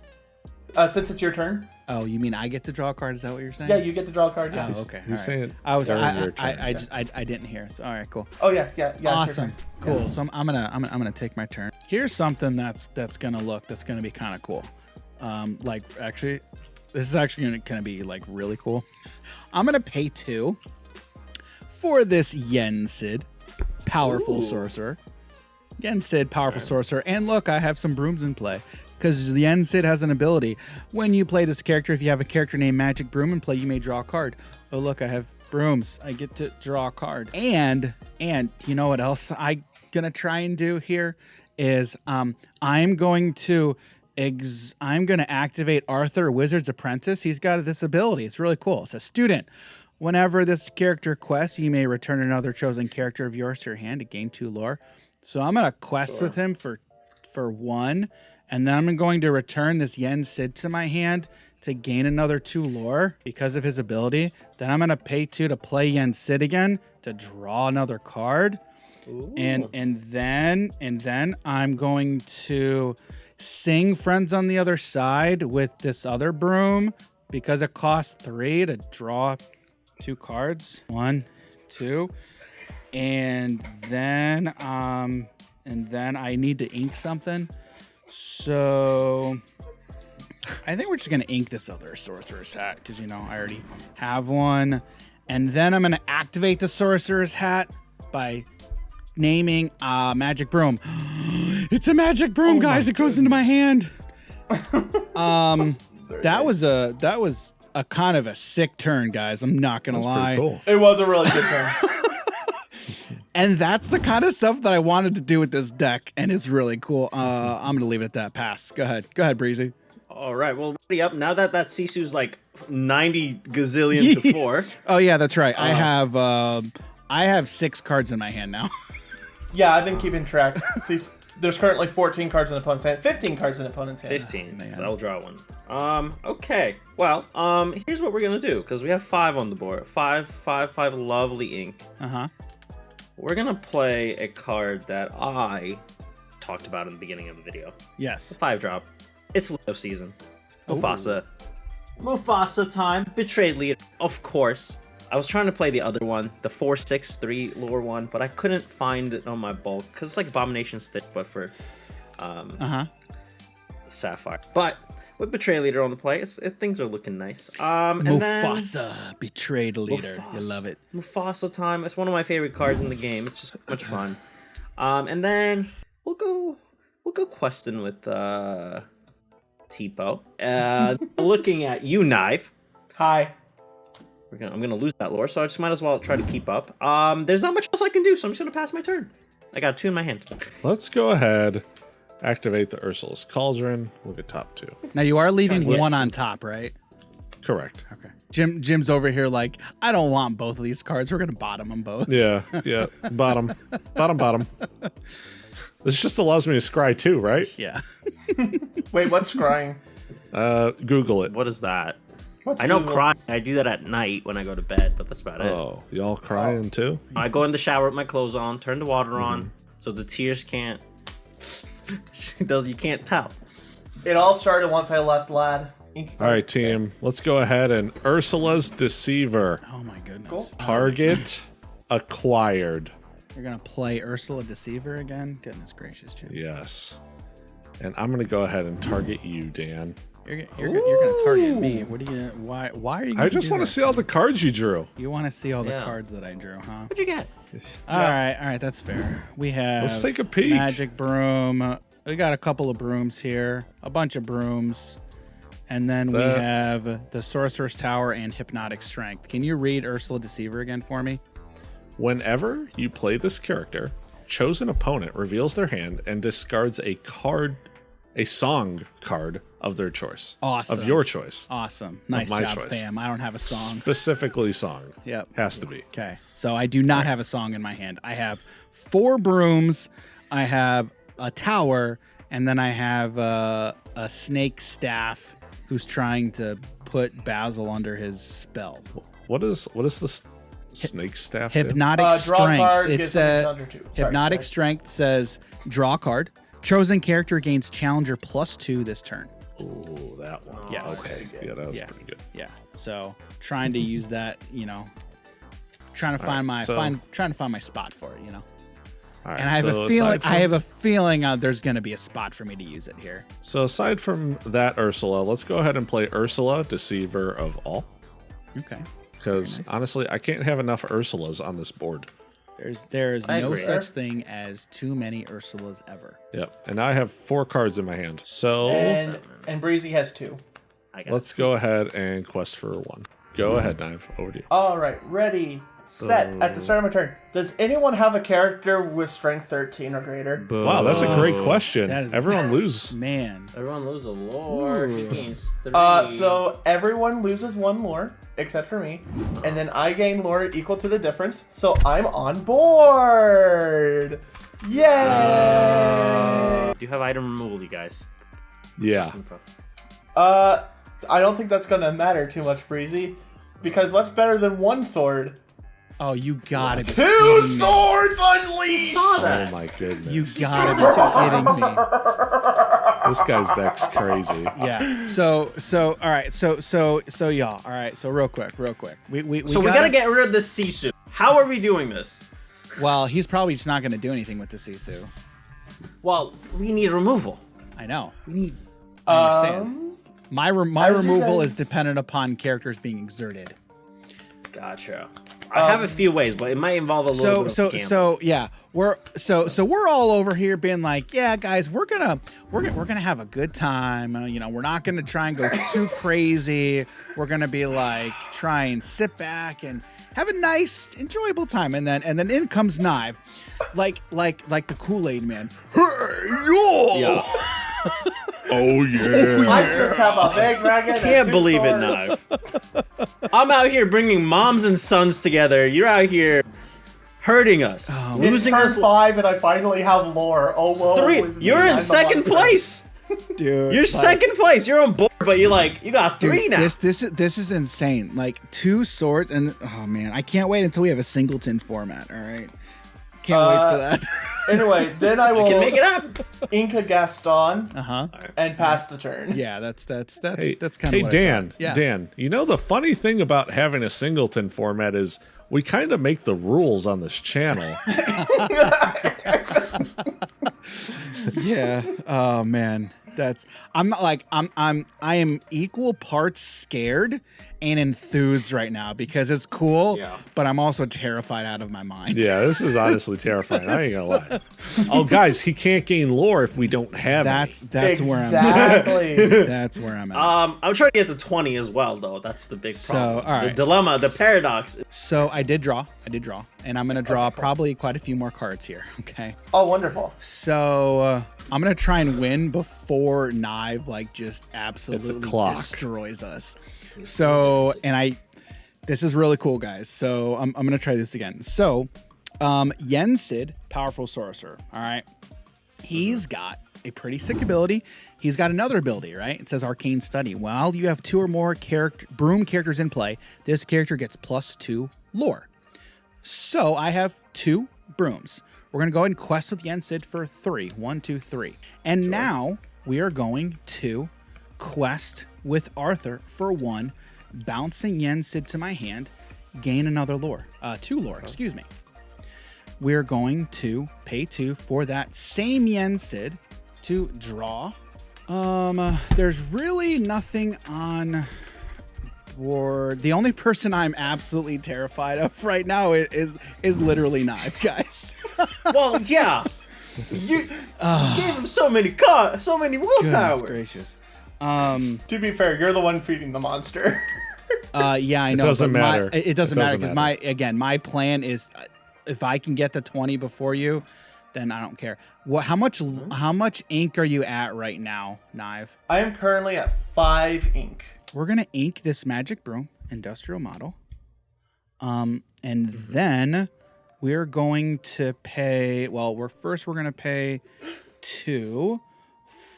Since it's your turn. Oh, you mean I get to draw a card? Is that what you're saying? Yeah, you get to draw a card. Yeah. Oh, okay. He's all saying right. during your turn. I didn't hear. So, all right, cool. Oh yeah. It's your Awesome. turn. Cool. So I'm gonna take my turn. Here's something that's gonna be kind of cool. Like actually, this is actually gonna be like really cool. I'm gonna pay 2 for this Yen Sid, powerful sorcerer. Yen Sid, powerful sorcerer. And look, I have some brooms in play. Because the Yen Sid has an ability. When you play this character, if you have a character named Magic Broom in play, you may draw a card. Oh, look, I have brooms. I get to draw a card. And you know what else I'm going to try and do here is I'm going to activate Arthur, Wizard's Apprentice. He's got this ability. It's really cool. It says, student, whenever this character quests, you may return another chosen character of yours to your hand to gain 2 lore. So I'm going to quest with him for 1. And then I'm going to return this Yen Sid to my hand to gain another 2 lore because of his ability. Then I'm going to pay 2 to play Yen Sid again to draw another card. Ooh. And then I'm going to sing Friends on the Other Side with this other broom because it costs 3 to draw 2 cards. 1, 2. And then I need to ink something. So I think we're just going to ink this other sorcerer's hat because, I already have one. And then I'm going to activate the sorcerer's hat by naming Magic Broom. It's a Magic Broom, guys. It goes into my hand. That was a kind of a sick turn, guys. I'm not going to lie. Pretty cool. It was a really good turn. And that's the kind of stuff that I wanted to do with this deck, and it's really cool. I'm gonna leave it at that. Pass. Go ahead, Breezy. All right. Well, ready up. Now that Sisu's like 90 gazillion to 4. Oh yeah, that's right. I have 6 cards in my hand now. Yeah, I've been keeping track. See, there's currently 14 cards in opponent's hand. 15 cards in opponent's hand. 15. So I'll draw one. Okay. Well, here's what we're gonna do because we have 5 on the board. 5 lovely ink. We're gonna play a card that I talked about in the beginning of the video. Yes. 5-drop. It's Leo season. Mufasa. Mufasa time. Betrayed leader. Of course. I was trying to play the other one, the 4/6/3 lore one, but I couldn't find it on my bulk because it's like Abomination Stitch, but for Sapphire. But with Betrayed Leader on the play, things are looking nice. Mufasa, Betrayed Leader. You love it. Mufasa time. It's one of my favorite cards in the game. It's just much fun. And then we'll go questing with Tipo. Looking at you, Nive. Hi. I'm gonna lose that lore, so I just might as well try to keep up. There's not much else I can do, so I'm just gonna pass my turn. I got 2 in my hand. Let's go ahead. Activate the Ursula's Cauldron. Look at top 2. Now you are leaving one on top, right? Correct. Okay. Jim's over here like, I don't want both of these cards. We're gonna bottom them both. Yeah. Bottom. This just allows me to scry too, right? Yeah. Wait, what's scrying? Google it. What is that? What's I know Google? crying. I do that at night when I go to bed, but that's about it. Oh, y'all crying too? I go in the shower with my clothes on, turn the water on, so the tears can't. You can't tell. It all started once I left Lad. All right, team. Let's go ahead and Ursula's Deceiver. Oh my goodness. Cool. Target acquired. You're gonna play Ursula Deceiver again? Goodness gracious, Jim. Yes. And I'm gonna go ahead and target you, Dan. You're gonna target me. What are you? Why are you? I just want to see all the cards you drew. You want to see all the Yeah. cards that I drew, huh? What'd you get? All right, that's fair. We have. Let's take a peek. Magic Broom. We got a couple of brooms here, a bunch of brooms, and then we have the Sorcerer's Tower and Hypnotic Strength. Can you read Ursula Deceiver again for me? Whenever you play this character, chosen opponent reveals their hand and discards a song card of their choice. Awesome. Of your choice. Awesome. Nice my job, choice. fam. I don't have a song. Specifically song. Yep. Has to be. Okay. So I do not have a song in my hand. I have 4 brooms. I have a tower, and then I have a snake staff who's trying to put Basil under his spell. What is this snake staff? Hypnotic Draw a strength. card, It's get something a under 2. Sorry, hypnotic guys. strength says draw a card. Chosen character gains challenger +2 this turn. Oh, that one. Yes. Okay. Yeah, that was pretty good. Yeah. So trying to use that, trying to find my trying to find my spot for it, All right, And I have so a feeling aside from- I have a feeling there's going to be a spot for me to use it here. So aside from that Ursula, let's go ahead and play Ursula, Deceiver of All. Okay. Because honestly, I can't have enough Ursulas on this board. There is I no agree. such thing as too many Ursulas ever. Yep. And I have 4 cards in my hand. So And Breezy has 2. I got let's go ahead and quest for 1. Go ahead, Nive. Over to you. All right, ready, set. At the start of my turn, does anyone have a character with strength 13 or greater? Wow, that's a great question. That is- Everyone lose. Man. Everyone lose a lore. He gains 3. So everyone loses 1 lore except for me, and then I gain lore equal to the difference. So I'm on board. Yay! Do you have item removal, you guys? Yeah. I don't think that's gonna matter too much, Breezy, because what's better than 1 sword? Oh, you gotta be 2 kidding me. swords unleashed. Oh my goodness. You gotta be kidding me. This guy's deck's crazy. Yeah. So all right. So y'all. All right. So real quick. We gotta get rid of the Sisu. How are we doing this? Well, he's probably just not gonna do anything with the Sisu. Well, we need removal. I know. I understand. My as you removal guys- is dependent upon characters being exerted. Gotcha. I have a few ways, but it might involve a little bit of gamble. Yeah, we're all over here being like, yeah, guys, we're gonna have a good time. We're not gonna try and go too crazy. We're gonna be like try and sit back and have a nice, enjoyable time. And then in comes Nive, like the Kool-Aid man. Yeah. Oh yeah. I just have a big dragon. Can't believe it, Nive. I'm out here bringing moms and sons together. You're out here hurting us, It's losing turn us. 5 and I finally have lore. Oh well. 3. You're in second place. Dude, You're second place. You're on board, but you got 3 now. This is insane. Like 2 swords, and oh man, I can't wait until we have a singleton format. All right, can't wait for that. Anyway, then I will Can make it up. Inca Gaston Uh-huh. and pass the turn. Yeah, that's kind of Hey, what Dan. Yeah. Dan, the funny thing about having a singleton format is we kind of make the rules on this channel. Yeah. Oh man. I am equal parts scared and enthused right now because it's cool, Yeah. but I'm also terrified out of my mind. Yeah, this is honestly terrifying. I ain't gonna lie. Oh, guys, he can't gain lore if we don't have That's any. where I'm at. Exactly. That's where I'm at. I'm trying to get to 20 as well, though. That's the big problem. all right. The dilemma, the paradox. So I did draw, and I'm gonna draw probably quite a few more cards here. Okay. Oh, wonderful. So I'm gonna try and win before Nive just absolutely clock. destroys us. So this is really cool, guys. So I'm gonna try this again. So Yensid, powerful sorcerer. All right, he's got a pretty sick ability. He's got another ability, right? It says Arcane Study. While you have 2 or more broom characters in play, this character gets +2 lore. So I have 2 brooms. We're going to go ahead and quest with Yensid for 3. 1, 2, 3. And now we are going to quest with Arthur for 1, bouncing Yensid to my hand, gain another lore. 2 lore, excuse me. We're going to pay 2 for that same Yensid to draw. There's really nothing on board. The only person I'm absolutely terrified of right now is literally Nive, guys. Well, yeah. You gave him so many willpower. Goodness gracious. To be fair, you're the one feeding the monster. Yeah, I know. doesn't but matter. It doesn't matter because matter. my plan is, if I can get to 20 before you, then I don't care. How much ink are you at right now, Nive? I am currently at 5 ink. We're gonna ink this magic broom industrial model, and then we're going to pay. Well, we're gonna pay 2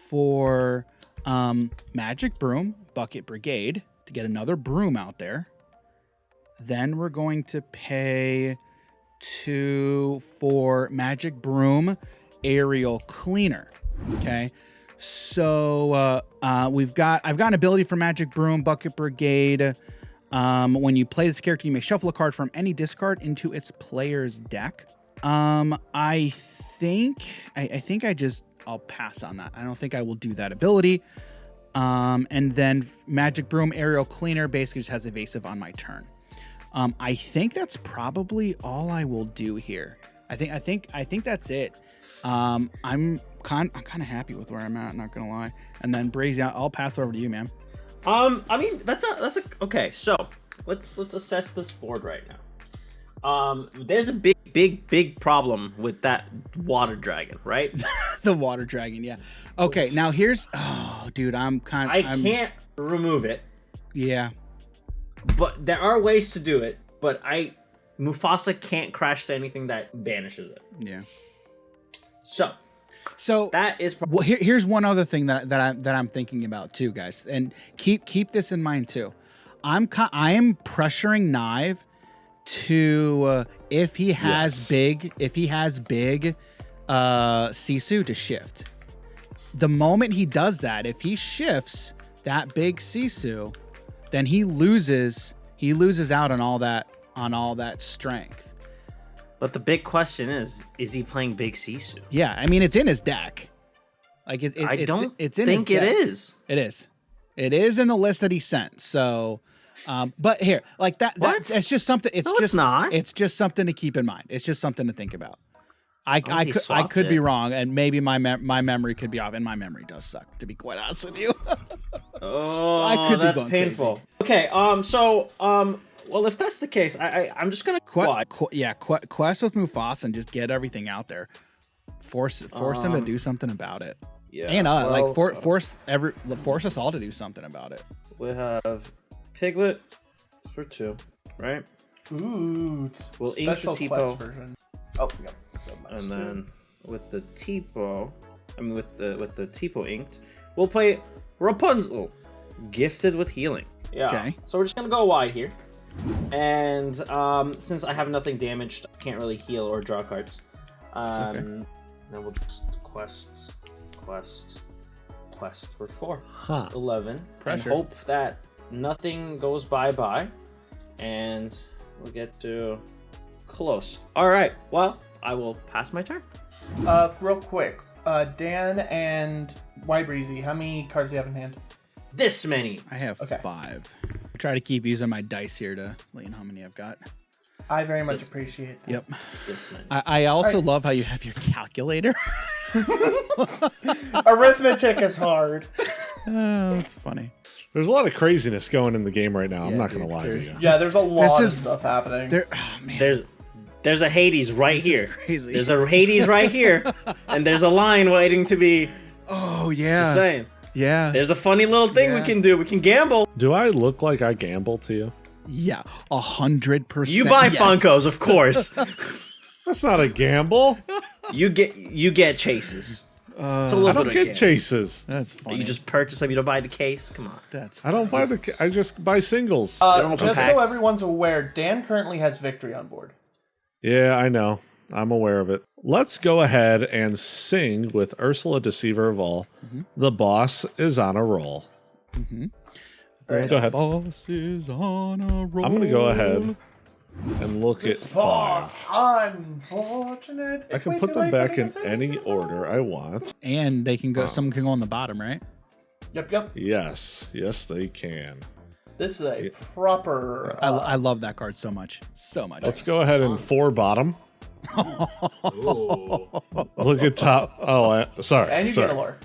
for Magic Broom, Bucket Brigade to get another broom out there. Then we're going to pay 2 for Magic Broom, Aerial Cleaner. Okay. So I've got an ability for Magic Broom, Bucket Brigade. When you play this character, you may shuffle a card from any discard into its player's deck. I think I'll pass on that. I don't think I will do that ability. And then Magic Broom, Aerial Cleaner basically just has evasive on my turn. I think that's probably all I will do here. I think that's it. I'm kind of happy with where I'm at, not gonna lie. And then Breezy, I'll pass it over to you, man. I mean, that's a okay. So let's assess this board right now. There's a big problem with that water dragon, right? The water dragon, yeah. Okay, now here's, dude, I can't remove it. Yeah. But there are ways to do it. But Mufasa can't crash to anything that banishes it. Yeah. So that is well. Here's one other thing that I'm thinking about too, guys, and keep this in mind too. I am pressuring Nive to if he has big Sisu to shift. The moment he does that, if he shifts that big Sisu, then he loses out on all that strength. But the big question is he playing Big Sisu? Yeah, I mean it's in his deck. Like it's in his deck. It is. It is. It is in the list that he sent. So, but here, like it's just something. It's not. It's just something to keep in mind. It's just something to think about. I could be wrong, and maybe my memory could be off, and my memory does suck, to be quite honest with you. Oh, so I could that's be going painful. Crazy. Okay. Well, if that's the case, I'm just gonna quest with Mufasa and just get everything out there. Force him to do something about it. Yeah. And force us all to do something about it. We have Piglet for 2, right? Ooh, we'll special ink the quest Tipo. version. Oh, yeah. So And then with the Tipo, with the Tipo inked, we'll play Rapunzel, Gifted with Healing. Yeah. Okay. So we're just gonna go wide here, and since I have nothing damaged, I can't really heal or draw cards. Okay. Then we'll just quest for 4, 11, Pressure. and hope that nothing goes bye, and we'll get to close. All right. Well, I will pass my turn. Real quick, Dan and yBreezy, how many cards do you have in hand? This many. I have 5. I try to keep using my dice here to let you know how many I've got. I very much appreciate that. Yep. This many. I also love how you have your calculator. Arithmetic is hard. Oh, that's funny. There's a lot of craziness going in the game right now. I'm not going to dude, lie to you. Yeah, there's a lot of stuff happening. Man. There's a Hades right here. Crazy. There's a Hades right here, and there's a line waiting to be. Oh yeah. Just saying. Yeah. There's a funny little thing we can do. We can gamble. Do I look like I gamble to you? Yeah, 100%. You buy Funkos, of course. That's not a gamble. You get chases. It's a little I don't bit of get gamble. chases. That's funny. You just purchase them. You don't buy the case. Come on. That's I don't buy I just buy singles. don't open Just so packs. everyone's aware, Dan currently has victory on board. Yeah, I know. I'm aware of it. Let's go ahead and sing with Ursula, Deceiver of All. The boss is on a roll. Let's go ahead. Boss is on a roll. I'm going to go ahead and look at 5. Unfortunate. I can put them back in any order I want. And they can go. Some can go on the bottom, right? Yep. Yes, they can. This is a proper. I love that card so much. Let's go ahead and 4 bottom. Look at top. Oh, sorry. And you get a lore.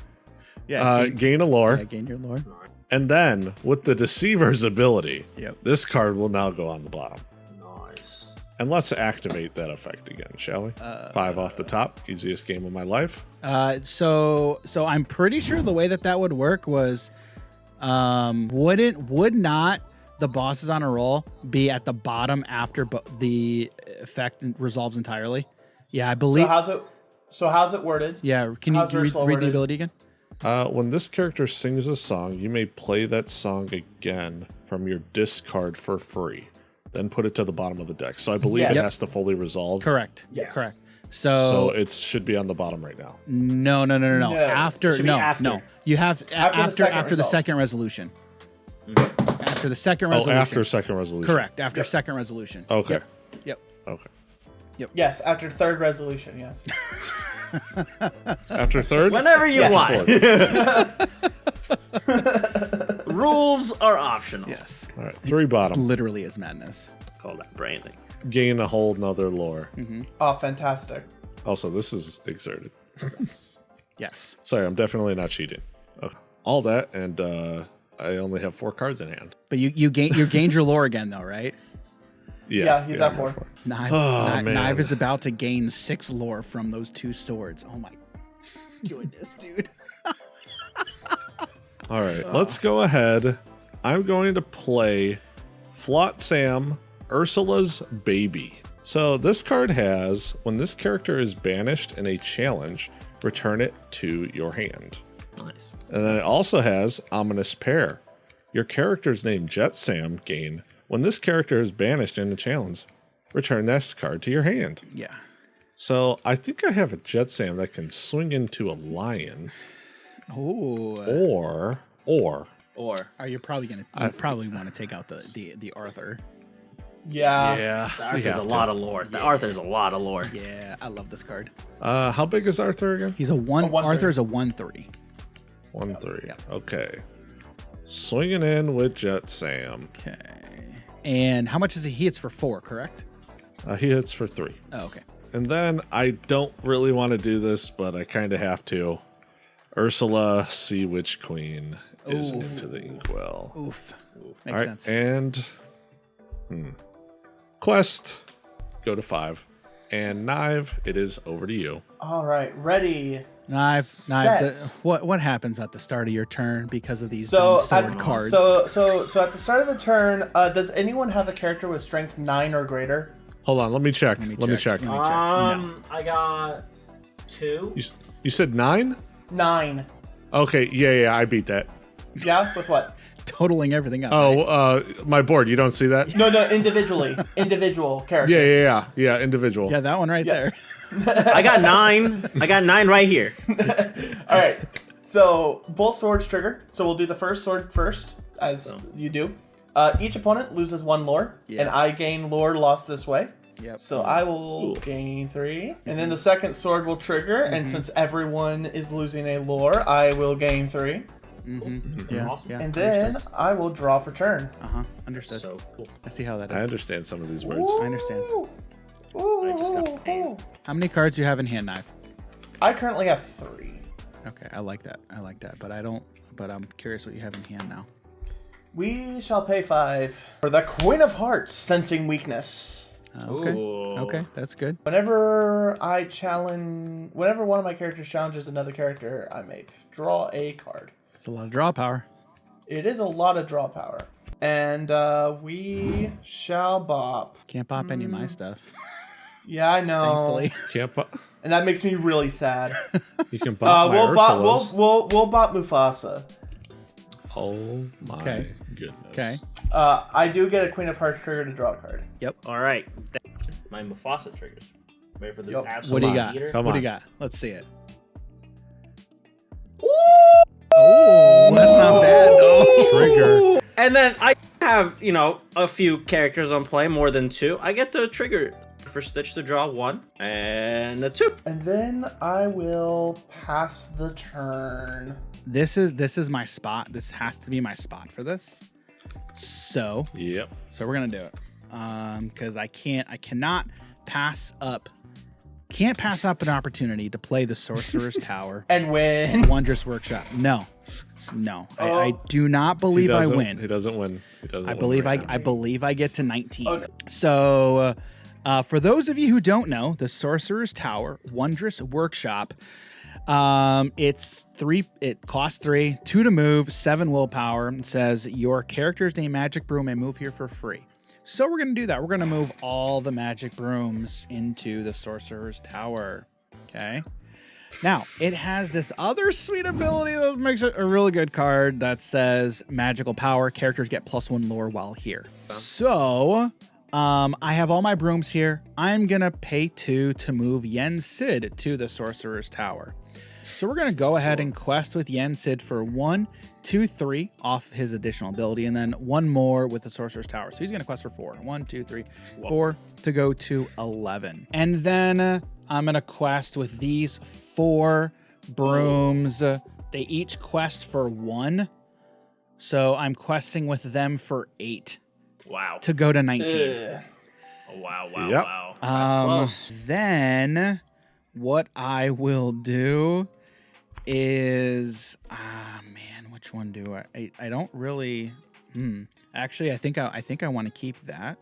Yeah. Gain a lore. Yeah, gain your lore. And then with the Deceiver's ability, Yep. this card will now go on the bottom. Nice. And let's activate that effect again, shall we? 5 off the top. Easiest game of my life. So I'm pretty sure the way that would work was, would not the bosses on a roll be at the bottom after the effect resolves entirely? Yeah, I believe. So how's it worded? Yeah, can you How's read Ursula the worded? ability again? When this character sings a song, you may play that song again from your discard for free. Then put it to the bottom of the deck. So I believe Yes. it Yep. has to fully resolve. Correct. Yes. Correct. So So, it should be on the bottom right now. no. No. After Should be no, after. no. You have after the second resolution. After the second resolution. Oh, after second resolution. Correct. After second resolution. Okay. Yep. Okay. Yes, after third resolution, yes. After third? Whenever you Yes. want. Rules are optional. Yes. All right. 3 bottom. Literally is madness. Call that branding. Gain a whole nother lore. Oh, fantastic. Also, this is exerted. Yes. Sorry, I'm definitely not cheating. Okay. All that, and I only have 4 cards in hand. But you gained your lore again though, right? Yeah, he's at I'm 4. for it. Nive, Oh, man. Nive is about to gain 6 lore from those 2 swords. Oh my goodness, dude. All right, let's go ahead. I'm going to play Flotsam, Ursula's Baby. So this card has, when this character is banished in a challenge, return it to your hand. Nice. And then it also has Ominous Pair. Your character's name, Jet Sam, gain. When this character is banished in a challenge, return this card to your hand. Yeah. So I think I have a Jet Sam that can swing into a lion, Oh. or Are you probably gonna? You probably want to take out the Arthur. Yeah. The Arthur's a lot of lore. The Arthur's a lot of lore. Yeah, I love this card. how big is Arthur again? He's a 1. 1/3. Arthur's a 1/3. 1/3. Yeah. Okay. Swinging in with Jet Sam. Okay. And how much is he? He hits for 4, correct? He hits for 3. Oh, okay. And then I don't really want to do this, but I kind of have to. Ursula, Sea Witch Queen, is Oof. into the inkwell. Oof. All Makes right, sense. and Quest, go to 5. And Nive, it is over to you. All right, ready. Nive, set. what happens at the start of your turn because of these So dumb sword at, cards? so at the start of the turn, does anyone have a character with strength 9 or greater? Hold on, let me check. Let me check. Let me check. No. I got 2. You said 9? 9. Okay, yeah, I beat that. Yeah, with what? Totaling everything up. Oh, right? my board, you don't see that? No, individually. Individual character. Yeah, individual. Yeah, that one right there. I got 9. I got 9 right here. All right. So both swords trigger. So we'll do the first sword first, as you do. Each opponent loses 1 lore, Yeah. and I gain lore lost this way. Yep. So I will gain 3, and then the second sword will trigger. And since everyone is losing a lore, I will gain 3, Yeah. awesome. Yeah. and then I will draw for turn. Understood. So cool. I see how that is. I understand some of these words. I understand. Ooh, I just got pain. ooh. How many cards do you have in hand, Knife? I currently have 3. Okay, I like that. But I'm curious what you have in hand now. We shall pay 5 for the Queen of Hearts, sensing weakness. Okay. Ooh. Okay, that's good. Whenever one of my characters challenges another character, I may draw a card. It's a lot of draw power. It is a lot of draw power. And we shall bop. Can't pop any of my stuff, Yeah, I know. thankfully. Can't And that makes me really sad. you can bop my We'll bop Ursulas. we'll bop Mufasa. Oh my Okay. goodness. Okay. I do get a Queen of Hearts trigger to draw a card. All right. My Mufasa triggers. Ready for this Yup. absolute What do you got? eater? Come What do on. you got? Let's see it. Oh, that's not bad though. Trigger. And then I have, a few characters on play, more than 2. I get to trigger for Stitch to draw 1 and a 2. And then I will pass the turn. This is my spot. This has to be my spot for this. So Yep. we're gonna do it. Because I cannot pass up. Can't pass up an opportunity to play the Sorcerer's Tower. And win. Wondrous Workshop. No. I do not believe I win. He doesn't win. He doesn't I win believe right I believe I get to 19. Oh, no. So, for those of you who don't know, the Sorcerer's Tower, Wondrous Workshop, it's 3. It costs 3, 2 to move, 7 willpower. It says your character's name Magic Broom may move here for free. So we're gonna do that. We're gonna move all the Magic Brooms into the Sorcerer's Tower. Okay. Now, it has this other sweet ability that makes it a really good card that says magical power. Characters get +1 lore while here. So, I have all my brooms here. I'm going to pay 2 to move Yen Sid to the Sorcerer's Tower. So we're going to go ahead and quest with Yen Sid for 1, 2, 3 off his additional ability, and then 1 more with the Sorcerer's Tower. So he's going to quest for 4. 1, 2, 3, 4 to go to 11. And then I'm going to quest with these 4 brooms. They each quest for 1. So I'm questing with them for 8 Wow. to go to 19. Oh, wow, wow, Yep. wow. That's close. Then what I will do is man, which one do I don't really actually I think I want to keep that.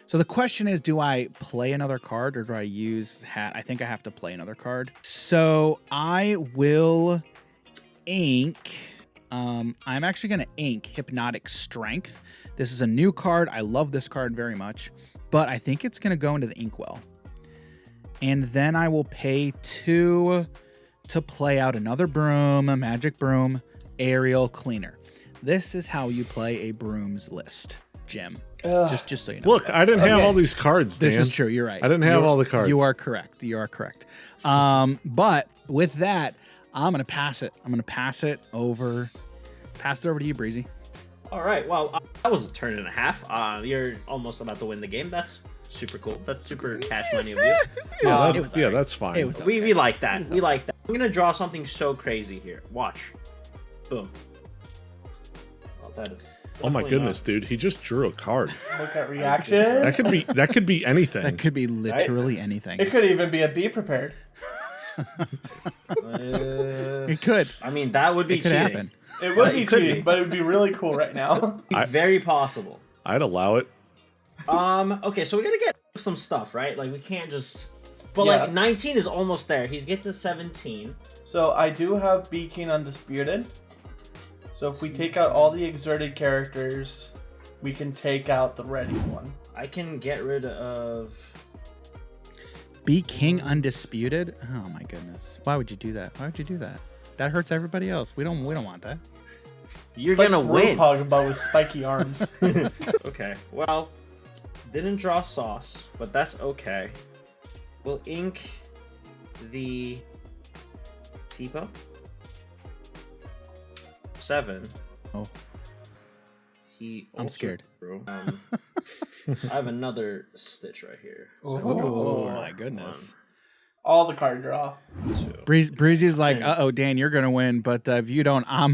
So the question is, do I play another card or do I use hat? I think I have to play another card. So I will ink. I'm actually going to ink Hypnotic Strength. This is a new card. I love this card very much, but I think it's going to go into the inkwell. And then I will pay 2 to play out another broom, a magic broom, aerial cleaner. This is how you play a brooms list, Jim. Just so you know. Look, I didn't have all these cards, Dan. This is true. You're right. I didn't have all the cards. You are correct. You are correct. But with that, I'm gonna pass it. I'm gonna pass it over. Pass it over to you, Breezy. All right. Well, that was a turn and a half. You're almost about to win the game. That's super cool. That's super cash money of you. That's fine. It was We like that. We like that. I'm gonna draw something so crazy here. Watch. Boom. Well, that is. Oh my definitely goodness, dude! He just drew a card. Look at reaction. That could be anything. That could be literally anything. It could even be a be prepared. It could. I mean, that would be It could cheating. happen. It would be It could cheating, be. but it would be really cool right now. Very possible. I'd allow it. Okay, so we gotta get some stuff, right? Like we can't just. But Yeah. like 19 is almost there. He's get to 17. So I do have Be King Undisputed. So if we take out all the exerted characters, we can take out the ready one. I can get rid of. Be King Undisputed. Oh my goodness. Why would you do that? Why would you do that? That hurts everybody else. We don't want that. You're It's like gonna win. Pogba with spiky arms. Okay, well, didn't draw sauce, but that's okay. We'll ink the Tipo. 7. Oh. He I'm also scared. drew. I have another stitch right here. So Oh one, my goodness. All the card draw. 2. Breezy's like, uh-oh, Dan, you're gonna win, but if you don't, I'm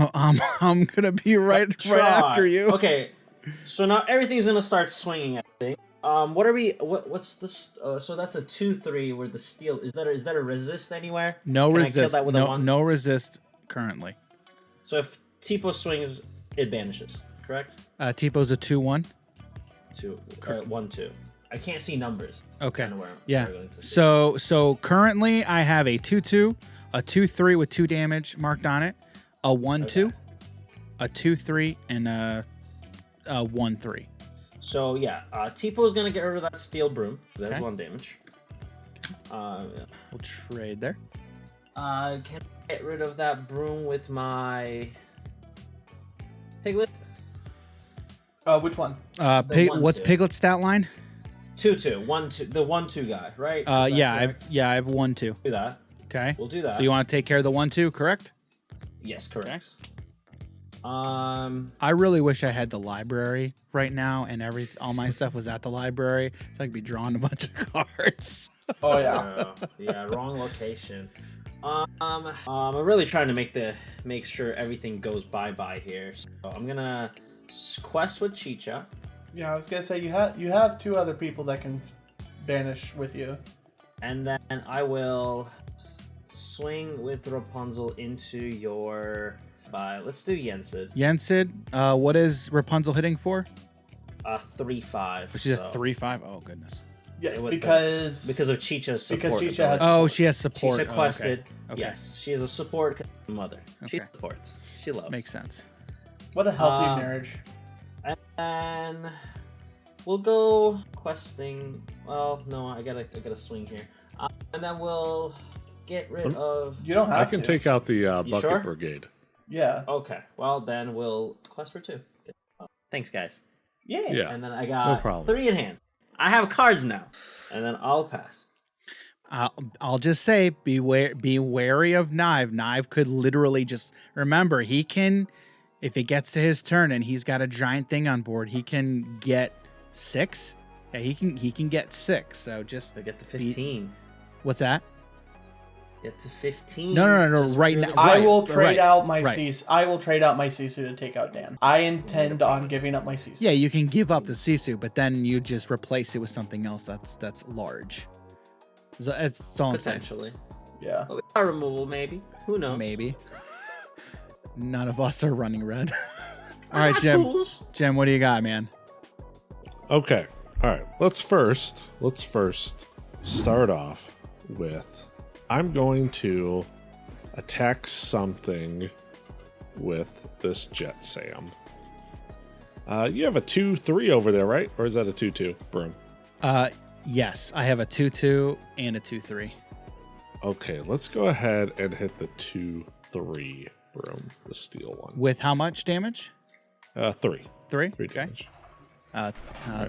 gonna be right after you. Okay, so now everything's gonna start swinging. I think. What are we? What's this? So that's a 2/3 where the steel is that a resist anywhere? No Can I kill resist. that with a one? No resist currently. So if Tipo swings, it vanishes. Correct. Tipo's a 2/1. 1, 2. I can't see numbers. Okay. Kinda where I'm Yeah. struggling to see. So currently I have a 2/2, a 2/3 with 2 damage marked on it, a 1/2, a 2/3, and a 1/3. So yeah, Tipo is gonna get rid of that steel broom. That's Okay. 1 damage. Yeah. We'll trade there. Can I get rid of that broom with my Piglet? Which one? What's 1/2. Piglet's stat line? 2/2, 1/2, the 1/2 guy, right? Is that Yeah, correct? I have 1/2. Do that. Okay. We'll do that. So you want to take care of the 1/2, correct? Yes, correct. I really wish I had the library right now, and all my stuff was at the library, so I could be drawing a bunch of cards. Oh yeah. Yeah, wrong location. I'm really trying to make sure everything goes bye here. So I'm gonna quest with Chicha. Yeah, I was gonna say you have 2 other people that can banish with you. And then I will swing with Rapunzel into your. Let's do Yensid. Yensid, what is Rapunzel hitting for? 3/5. She's a so- 3/5. Oh goodness. Yes, with because of Chicha's support. because Chicha has- Oh, she has support. Chicha Oh, quested. Okay. Yes, she is a support mother. She Okay. supports. She loves. Makes sense. what a healthy marriage. And then we'll go questing. Well, no, I gotta swing here. And then we'll get rid of... You don't I have can to. take out the bucket sure? brigade. Yeah. Okay, well then we'll quest for 2. Thanks, guys. Yeah. And then I No got problem. 3 in hand. I have cards now, and then I'll pass. I'll just say, be wary of Nive. Nive could literally just remember he can, if it gets to his turn and he's got a giant thing on board, he can get 6. Yeah, he can get 6. So just I get to 15. what's that? Get to 15. No. Just Right really now, quick. I right, will trade right, out my right. Sisu. I will trade out my Sisu to take out Dan. I intend on giving up my Sisu. Yeah, you can give up the Sisu, but then you just replace it with something else that's large. So that's all I'm saying. Potentially. Yeah. Well, power removal, maybe. Who knows? Maybe. None of us are running red. All I right, got Jim. tools. Jim, what do you got, man? Okay. All right. Let's first start off with I'm going to attack something with this Jet Sam. You have a 2-3 over there, right? Or is that a 2-2 broom? Yes, I have a 2-2 and a 2-3. Okay, let's go ahead and hit the 2-3 broom, the steel one. With how much damage? 3. 3. 3 Okay. damage.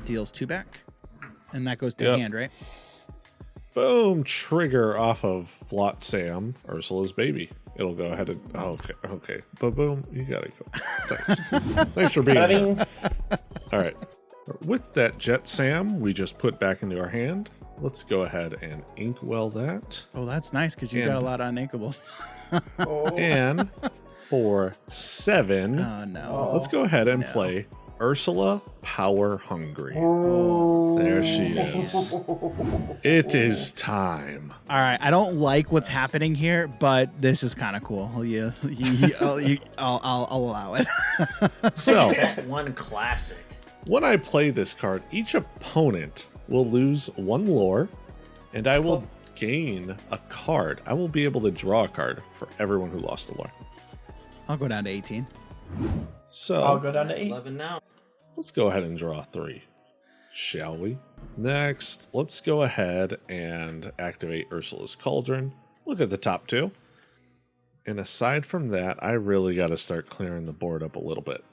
Deals 2 back, and that goes to Yep. hand, right? Boom! Trigger off of Flot Sam, Ursula's baby. It'll go ahead and okay. But boom, you gotta go. Thanks. Thanks for being here. All right. With that Jet Sam, we just put back into our hand. Let's go ahead and inkwell that. Oh, that's nice because you got a lot of uninkables. And for 7, Oh no. let's go ahead and play Ursula Power Hungry. There she is. It is time. All right, I don't like what's happening here, but this is kind of cool. I'll allow it. So, Set 1 classic. when I play this card, each opponent will lose 1 lore, and I will gain a card. I will be able to draw a card for everyone who lost a lore. I'll go down to 18. So, I'll go down to 8. 11 now. let's go ahead and draw 3, shall we? Next, let's go ahead and activate Ursula's Cauldron. Look at the top 2. And aside from that, I really got to start clearing the board up a little bit.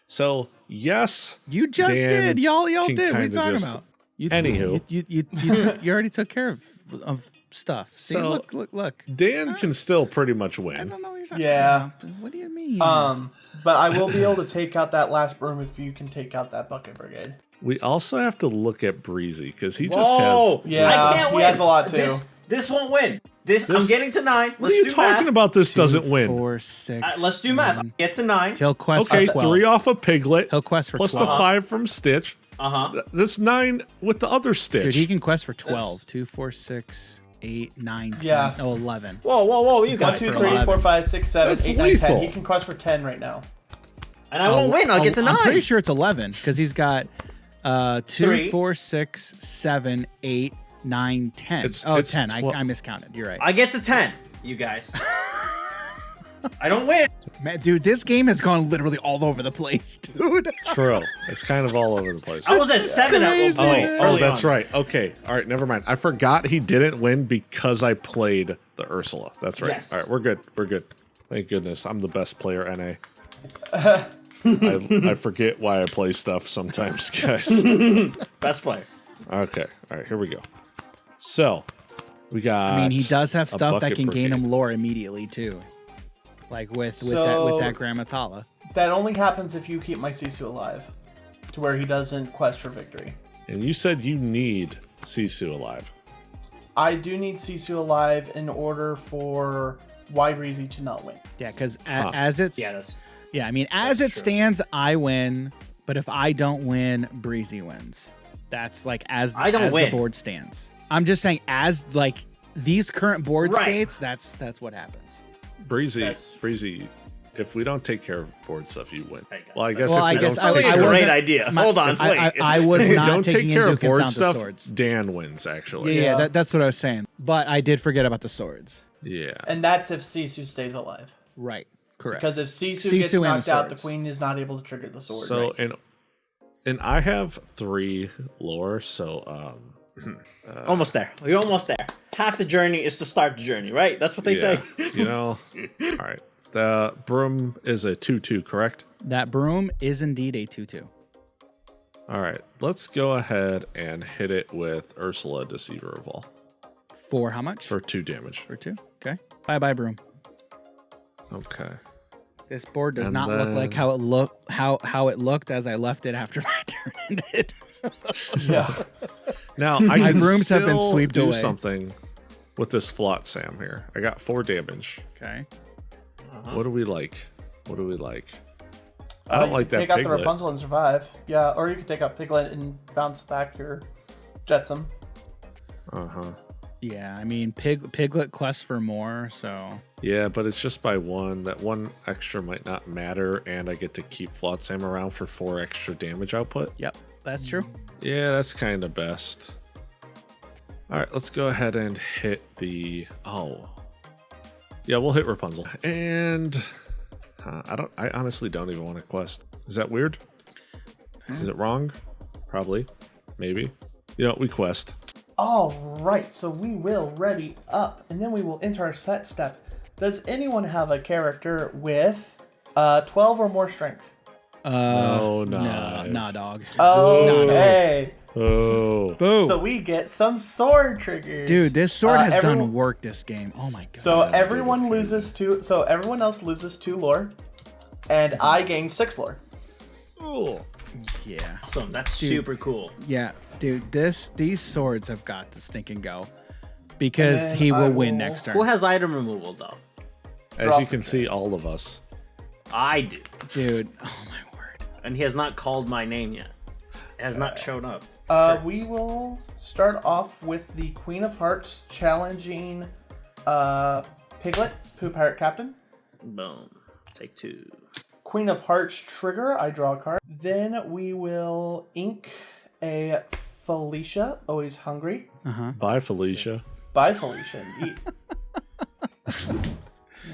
So, yes, You just Dan did. Y'all can did. What are you kinda talking just- about? You, Anywho. you already took care of stuff. See, So- look. Dan can still pretty much I win. don't know what you're talking Yeah. about. What do you mean? But I will be able to take out that last broom if you can take out that bucket brigade. We also have to look at Breezy because he just Whoa! has. Yeah, I can't he win. has a lot, too. This won't win. I'm getting to 9. What are you talking about? This doesn't win. 4, 6. Let's do math. Get to 9. He'll quest Okay, for 12. 3 off a Piglet. He'll quest for plus 12. the 5 from Stitch. That's 9 with the other Stitch. Dude, he can quest for 12. 2, 4, 6, 8, 9, 10. Yeah. Oh, 11. Whoa, you 1, guys. 2, for 3, 4, 11. 5, 6, 7, That's 8, 9, 10. lethal. He can quest for 10 right now. And I won't win. I'll get to 9. I'm pretty sure it's 11 because he's got 2, 3. 4, 6, 7, 8, 9, 10. It's 10. 12. I miscounted. You're right. I get to 10, you guys. I don't win. Man, dude, this game has gone literally all over the place, dude. True. It's kind of all over the place. I was at 7 at one crazy. point. Oh, early that's on. right. Okay. All right. Never mind. I forgot he didn't win because I played the Ursula. That's right. Yes. All right. We're good. We're good. Thank goodness. I'm the best player, NA. I forget why I play stuff sometimes, guys. Best player. Okay. All right. Here we go. So, we got. I mean, he does have a stuff that bucket can gain brigade. him lore immediately too, like with So- that Grammatala. That only happens if you keep my Sisu alive, to where he doesn't quest for victory. And you said you need Sisu alive. I do need Sisu alive in order for yBreezy to not win. Yeah, because as it's Yeah, that's I mean, as it true. stands, I win. But if I don't win, Breezy wins. That's like as I don't as win. the board stands. I'm just saying, as like these current board Right. states, that's what happens. Breezy, if we don't take care of board stuff, you win. Hey, guys. Well, I guess Well, if I we guess don't I- take a I care of great wasn't- idea. my- Hold on, wait. I was If we not don't taking take care into of board account the stuff, swords. Dan wins, actually. Yeah, Yeah. that's what I was saying. But I did forget about the swords. Yeah. And that's if Sisu stays alive. Right. Correct. Because if Sisu Sisu gets and knocked out, the swords. queen is not able to trigger the sword. So, and I have 3 lore, so Almost there. You're almost there. half the journey is to start the journey, right? That's what they say. You know. All right. The broom is a 2/2, correct? That broom is indeed a 2/2. All right. Let's go ahead and hit it with Ursula, Deceiver of All, For how much? for 2 damage. For 2. Okay. Bye broom. Okay. This board does And not look like then- how it looked as I left it after my turn ended. Yeah. Now I can brooms have been still swept do away. something with this Flotsam here. I got 4 damage. Okay. What do we like? What do we like? I don't you like can that take out the Piglet. Rapunzel and survive. Yeah, or you can take out Piglet and bounce back your Jetsam. Uh-huh. Yeah, I mean Piglet quests for more, so Yeah, but it's just by 1. That 1 extra might not matter, and I get to keep Flotsam around for 4 extra damage output. yep, that's true. Yeah, that's kind of best. All right, let's go ahead and hit the... Oh. Yeah, we'll hit Rapunzel. And... I honestly don't even want to quest. Is that weird? Is it wrong? Probably. Maybe. You know, we quest. All right, so we will ready up, and then we will enter our set step. Does anyone have a character with 12 or more strength? No, nah, dog. Okay. Oh. Boom. So we get some sword triggers. Dude, this sword has everyone- done work this game. Oh my god. So Yeah, everyone dude, it's loses 2. So everyone else loses 2 lore, and I gain 6 lore. Oh. yeah. Awesome. That's super cool. Yeah, dude, these swords have got to stink and go. Because And he I will win will- next turn. Who has item removal though? As you can see, all of us. I do. Dude, oh my word. And he has not called my name yet. It has not shown up. We will start off with the Queen of Hearts challenging Piglet, Pooh Pirate Captain. Boom. Take 2. Queen of Hearts trigger, I draw a card. Then we will ink a Felicia, always hungry. Bye, Felicia. By Felicia, indeed.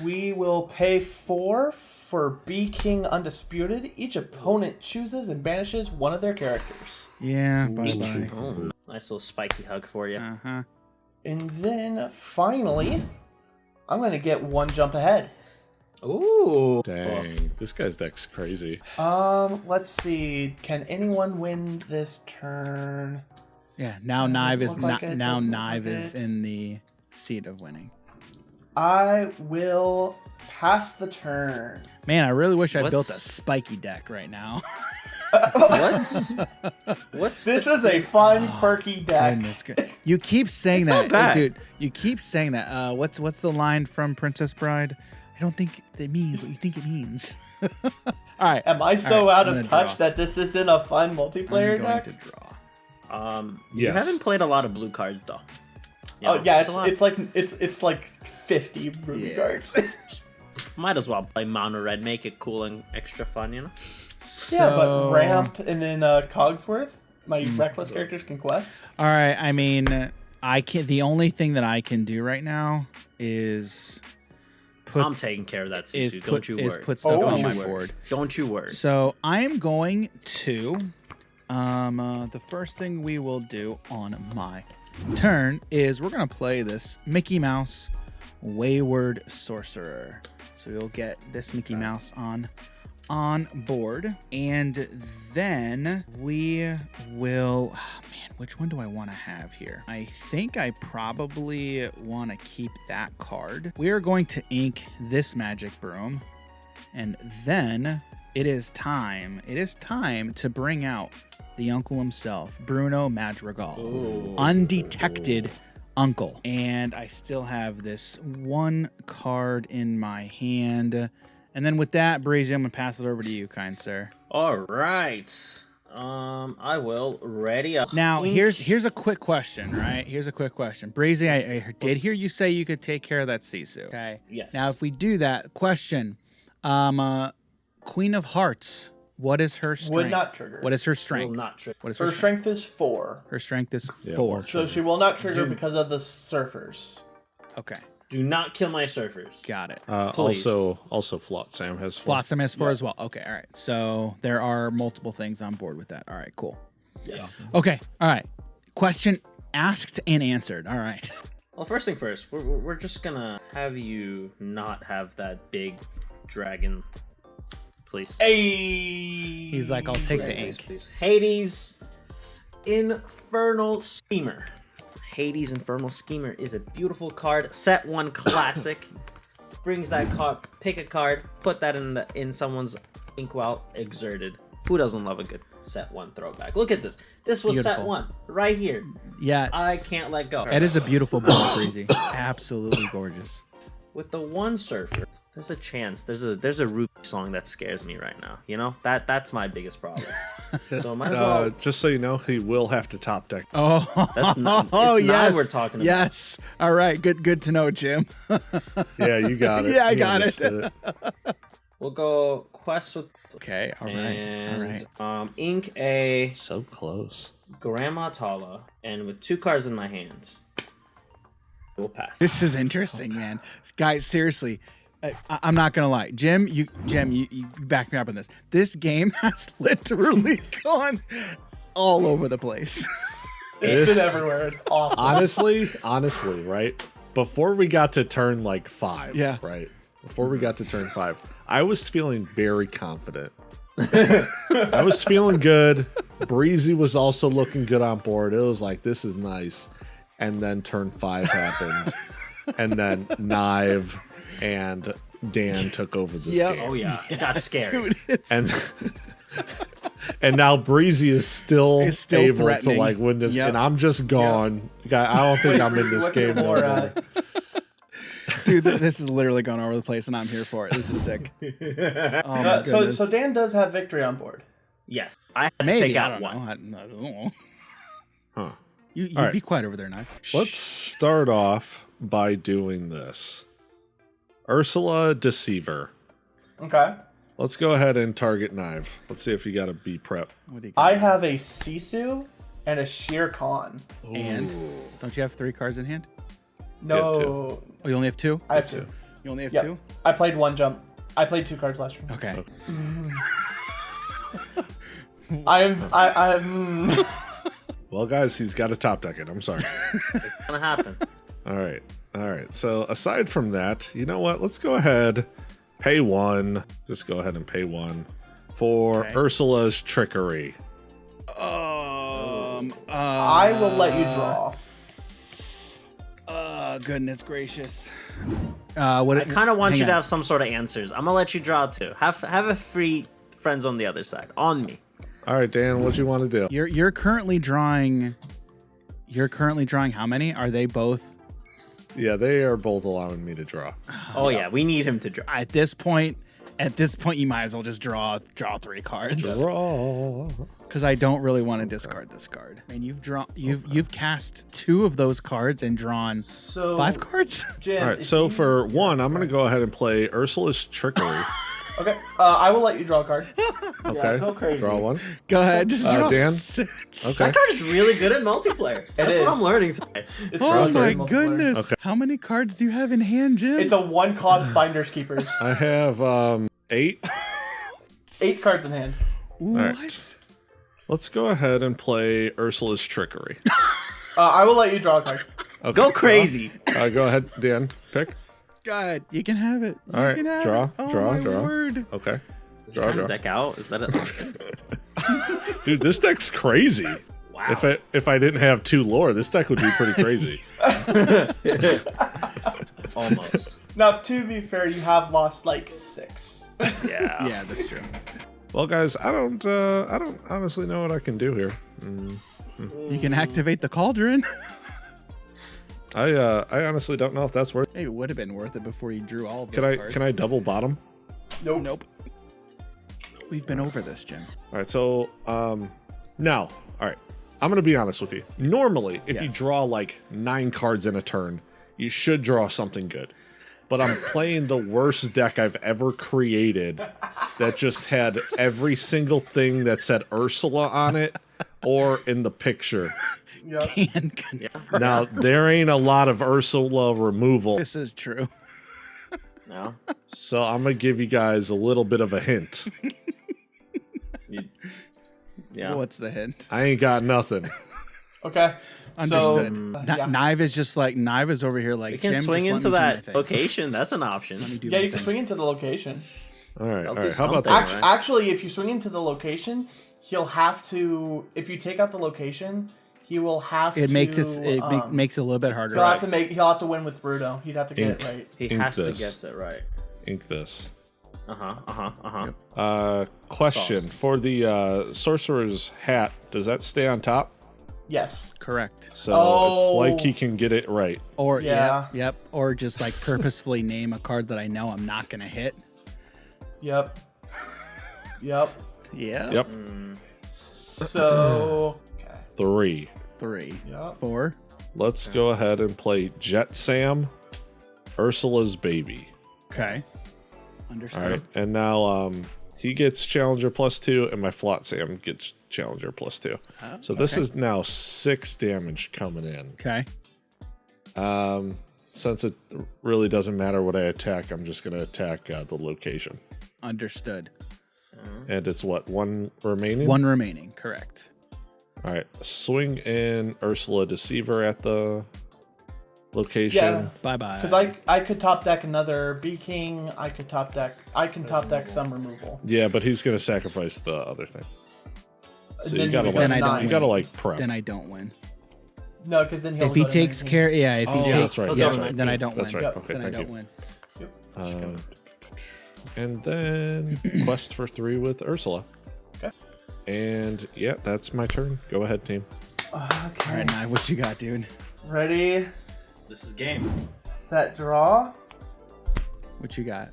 We will pay 4 for Bee King Undisputed. Each opponent chooses and banishes one of their characters. Yeah, bye-bye. Oh, nice little spiky hug for you. Uh-huh. And then finally, I'm going to get 1 jump ahead. Ooh. Dang, this guy's deck's crazy. Let's see. Can anyone win this turn? Yeah, now Doesn't Nive is look like it, now doesn't look Nive like is it. in the seat of winning. I will pass the turn. Man, I really wish I built a What's- spiky deck right now. What's This is a fun, quirky deck. Goodness good. You keep saying It's that, not bad. dude. You keep saying that. What's the line from Princess Bride? I don't think it means what you think it means. All right. Am I so All right, out I'm of gonna touch draw. that this isn't a fun I'm multiplayer going deck? to draw. You Yes. haven't played a lot of blue cards though. You Oh know, yeah, a lot. it's like 50 Ruby Yeah. cards. Might as well play mono red, make it cool and extra fun, you know. Yeah, but So- Ramp and then Cogsworth, my reckless characters can quest. All right. I mean, I can. The only thing that I can do right now is I'm taking care of that, Sisu. Don't you worry. put stuff Oh, on don't my you board. Don't you worry. So I am going to. The first thing we will do on my turn is we're gonna play this Mickey Mouse Wayward Sorcerer. So we'll get this Mickey Mouse on board, and then we will. Oh, man, which one do I want to have here? I think I probably want to keep that card. We are going to ink this magic broom, and then it is time. It is time to bring out the uncle himself, Bruno Madrigal, undetected uncle. And I still have this 1 card in my hand. And then with that, Breezy, I'm gonna pass it over to you, kind sir. All right. I will ready up. Now, Ink. here's a quick question, right? Here's a quick question. Breezy, I did hear you say you could take care of that Sisu. Okay. Yes. Now, if we do that, question, Queen of Hearts, what is her strength? Would not trigger. What is her strength? Will not trigger. What is Her strength is 4, Her strength is Yeah, 4. so she will not trigger because of the surfers. Okay, Do not kill my surfers. got it. Please. Also Flotsam has 4. Flotsam has 4 as well. Okay, all right. So there are multiple things on board with that. All right, cool. Yes. Okay, all right. Question asked and answered. All right. Well, first thing first, we're just gonna have you not have that big dragon, please. Hey. He's like, I'll take the ink. Please. Hades Infernal Schemer. Hades Infernal Schemer is a beautiful card. Set 1 classic. Brings that card. Pick a card. Put that in someone's Inkwell Exerted. Who doesn't love a good set 1 throwback? Look at this. This was set Beautiful. 1 right here. Yeah, I can't let go. that is a beautiful board, Breezy. Absolutely gorgeous. With the one surfer, there's a chance. There's a Ruby song that scares me right now. You know that's my biggest problem. So might as well. Just so you know, he will have to top deck. Oh, That's not. oh It's yes, Nive we're talking about. yes. All right, good to know, Jim. Yeah, you got it. Yeah, I You got it. understood We'll go quest with Okay, all right, and all right. ink a So close. Grandma Tala, and with 2 cards in my hands, we'll pass. This is interesting, man. Guys, seriously, I'm not gonna lie. Jim, you back me up on this. This game has literally gone all over the place. It's been everywhere. It's awesome. Honestly, right? Before we got to turn like 5, Yeah. right? Before we got to turn 5, I was feeling very confident. I was feeling good. Breezy was also looking good on board. It was like, this is nice. And then turn 5 happened. And then Nive and Dan took over this Yep. game. Oh yeah, it got scary. Dude, it's And now Breezy is still still able to threatening. like win this, Yep. and I'm just gone. I don't think I'm in Breezy, this what's your game no more, more. dude, this is literally gone all over the place, and I'm here for it. This is sick. Oh my So goodness. Dan does have victory on board. Yes, I had to Maybe take I out don't one. know. I don't know. Huh. You All right. be quiet over there, Knife. Let's start off by doing this. Ursula Deceiver. Okay. Let's go ahead and target Nive. Let's see if you got a B prep. What do you got? I have a Sisu and a Shere Khan. And don't you have 3 cards in hand? No, two. Oh, you only have 2? I have 2. You only have Yep. 2? I played 1 jump. I played 2 cards last round. Okay. I'm. Well, guys, he's got a top deck it. I'm sorry. It's gonna happen. All right. So aside from that, you know what? Let's go ahead, pay 1. Just go ahead and pay 1 for Okay. Ursula's Trickery. I will let you draw. Goodness gracious. What? I kind of want hang you to on. have some sort of answers. I'm gonna let you draw too. Have a free friends on the other side on me. All right, Dan, what you want to do? You're currently drawing. You're currently drawing how many? Are they both? Yeah, they are both allowing me to draw. Oh yeah, we need him to draw. At this point, you might as well just draw 3 cards. Draw. Because I don't really want to discard this card. And you've cast 2 of those cards and drawn So 5 cards. Jim, All right, if so you- for 1, I'm going to go ahead and play Ursula's Trickery. Okay, I will let you draw a card. Okay, go crazy. draw 1. Go ahead, just draw Dan? 6. Okay. That card is really good at multiplayer. That's what is. I'm learning today. It's Oh really my good multiplayer. goodness! Okay. How many cards do you have in hand, Jim? It's a 1-cost Finders Keepers. I have 8. 8 cards in hand. what? right. Let's go ahead and play Ursula's Trickery. I will let you draw a card. Okay, Go crazy. Go ahead, Dan. Pick. God, you can have it. You All right, can have draw, it. Oh, draw, my draw. word. Okay. Draw, Draw, draw. deck out. Is that it? Dude, this deck's crazy. Wow. If I didn't have 2 lore, this deck would be pretty crazy. Almost. Now, to be fair, you have lost like 6. Yeah. Yeah, that's true. Well, guys, I don't honestly know what I can do here. You can activate the cauldron. I honestly don't know if that's worth. Maybe it would have been worth it before you drew all of Can those I cards. can I double bottom? Nope. Nope. We've been over this, Jim. All right, so now, all right, I'm gonna be honest with you. Normally, if you Yes. draw like 9 cards in a turn, you should draw something good. But I'm playing the worst deck I've ever created that just had every single thing that said Ursula on it or in the picture. Yep. Can confirm. Now, there ain't a lot of Ursula removal, This is true. No. so I'm gonna give you guys a little bit of a hint. Yeah. What's the hint? I ain't got nothing. Okay. Understood. So, Nive is just like Nive is over here like We can Jim, swing just let into me do my that thing. location. That's an option. Let me do yeah, my you can thing. swing into the location. All right. I'll All do right. How about something. this? Right. Actually, if you swing into the location, he'll have to. If you take out the location, he will have to. It makes makes it a little bit harder. He'll have to He'll have to win with Bruto. He'd have to get Ink. it right. He Ink has to this. guess it right. Ink this. Question Sauce. for the sorcerer's hat. Does that stay on top? Yes. Correct. So Oh. it's like he can get it right. Or Yeah. yep. Or just like purposefully name a card that I know I'm not gonna hit. Yep. Yep. Yeah. Yep. So. Okay. 3. 3. Yep. 4. Let's go ahead and play Jet Sam, Ursula's baby. Okay. All Understood. right. And now he gets Challenger +2, and my Flot Sam gets Challenger +2. So this okay. is now 6 damage coming in. Okay. Since it really doesn't matter what I attack, I'm just going to attack the location. Understood. And it's what, 1 remaining? 1 remaining. Correct. All right. Swing in Ursula Deceiver at the location. Yeah. Bye bye. Because I could top deck another B King. I can top deck some removal. Yeah, but he's going to sacrifice the other thing. So Then you gotta he would go Then to I don't nine. you gotta like prep. then I don't win. No, because then he'll If he go to takes 19. care, yeah. If he Oh, takes, yeah, that's right, yeah, that's right. then I don't That's win. right. Yep. Okay, Then I thank don't you. win. And then quest for 3 with Ursula. Okay. And yeah, that's my turn. Go ahead, team. All Okay. right, Nive, what you got, dude? Ready, This is game. set, draw. What you got?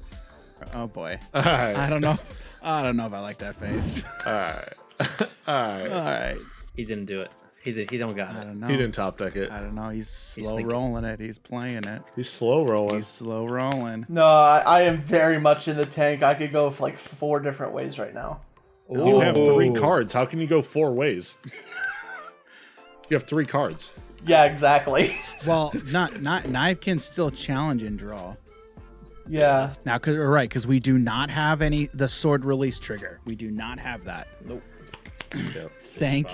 Oh boy. All right. I don't know. I don't know if I like that face. All right. All right. All right. He didn't do it. He don't got I it. don't know. He didn't top deck it. I don't know. He's slow thinking. rolling it. He's playing it. He's slow rolling. He's slow rolling. No, I am very much in the tank. I could go like 4 different ways right now. You have 3 Oh. cards. How can you go 4 ways? You have 3 cards. Yeah, exactly. Well, not Nive can still challenge and draw. Yeah. Now, because we do not have the sword release trigger. We do not have that. Nope. Thank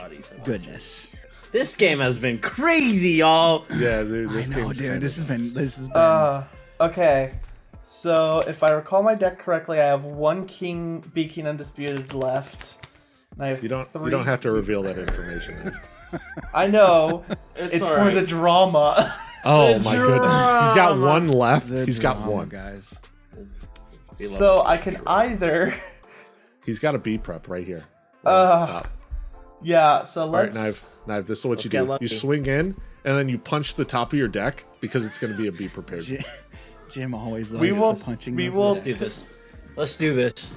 goodness. This game has been crazy, y'all. Yeah, dude. This I know, game's dude. kinda This has been. Okay. So if I recall my deck correctly, I have 1 king, B King Undisputed left. And I have You 3. don't have to reveal that information. I know. It's all for right. the drama. Oh my goodness. He's got 1 left. The He's got drama, 1. guys. So I can either. He's got a B prep right here. Uh, Yeah. So All right, let's. Knife. This is what you get do. lucky. You swing in, and then you punch the top of your deck because it's going to be a be prepared. Jim always likes We will. the punching. We of will. Let's do this. Let's do this.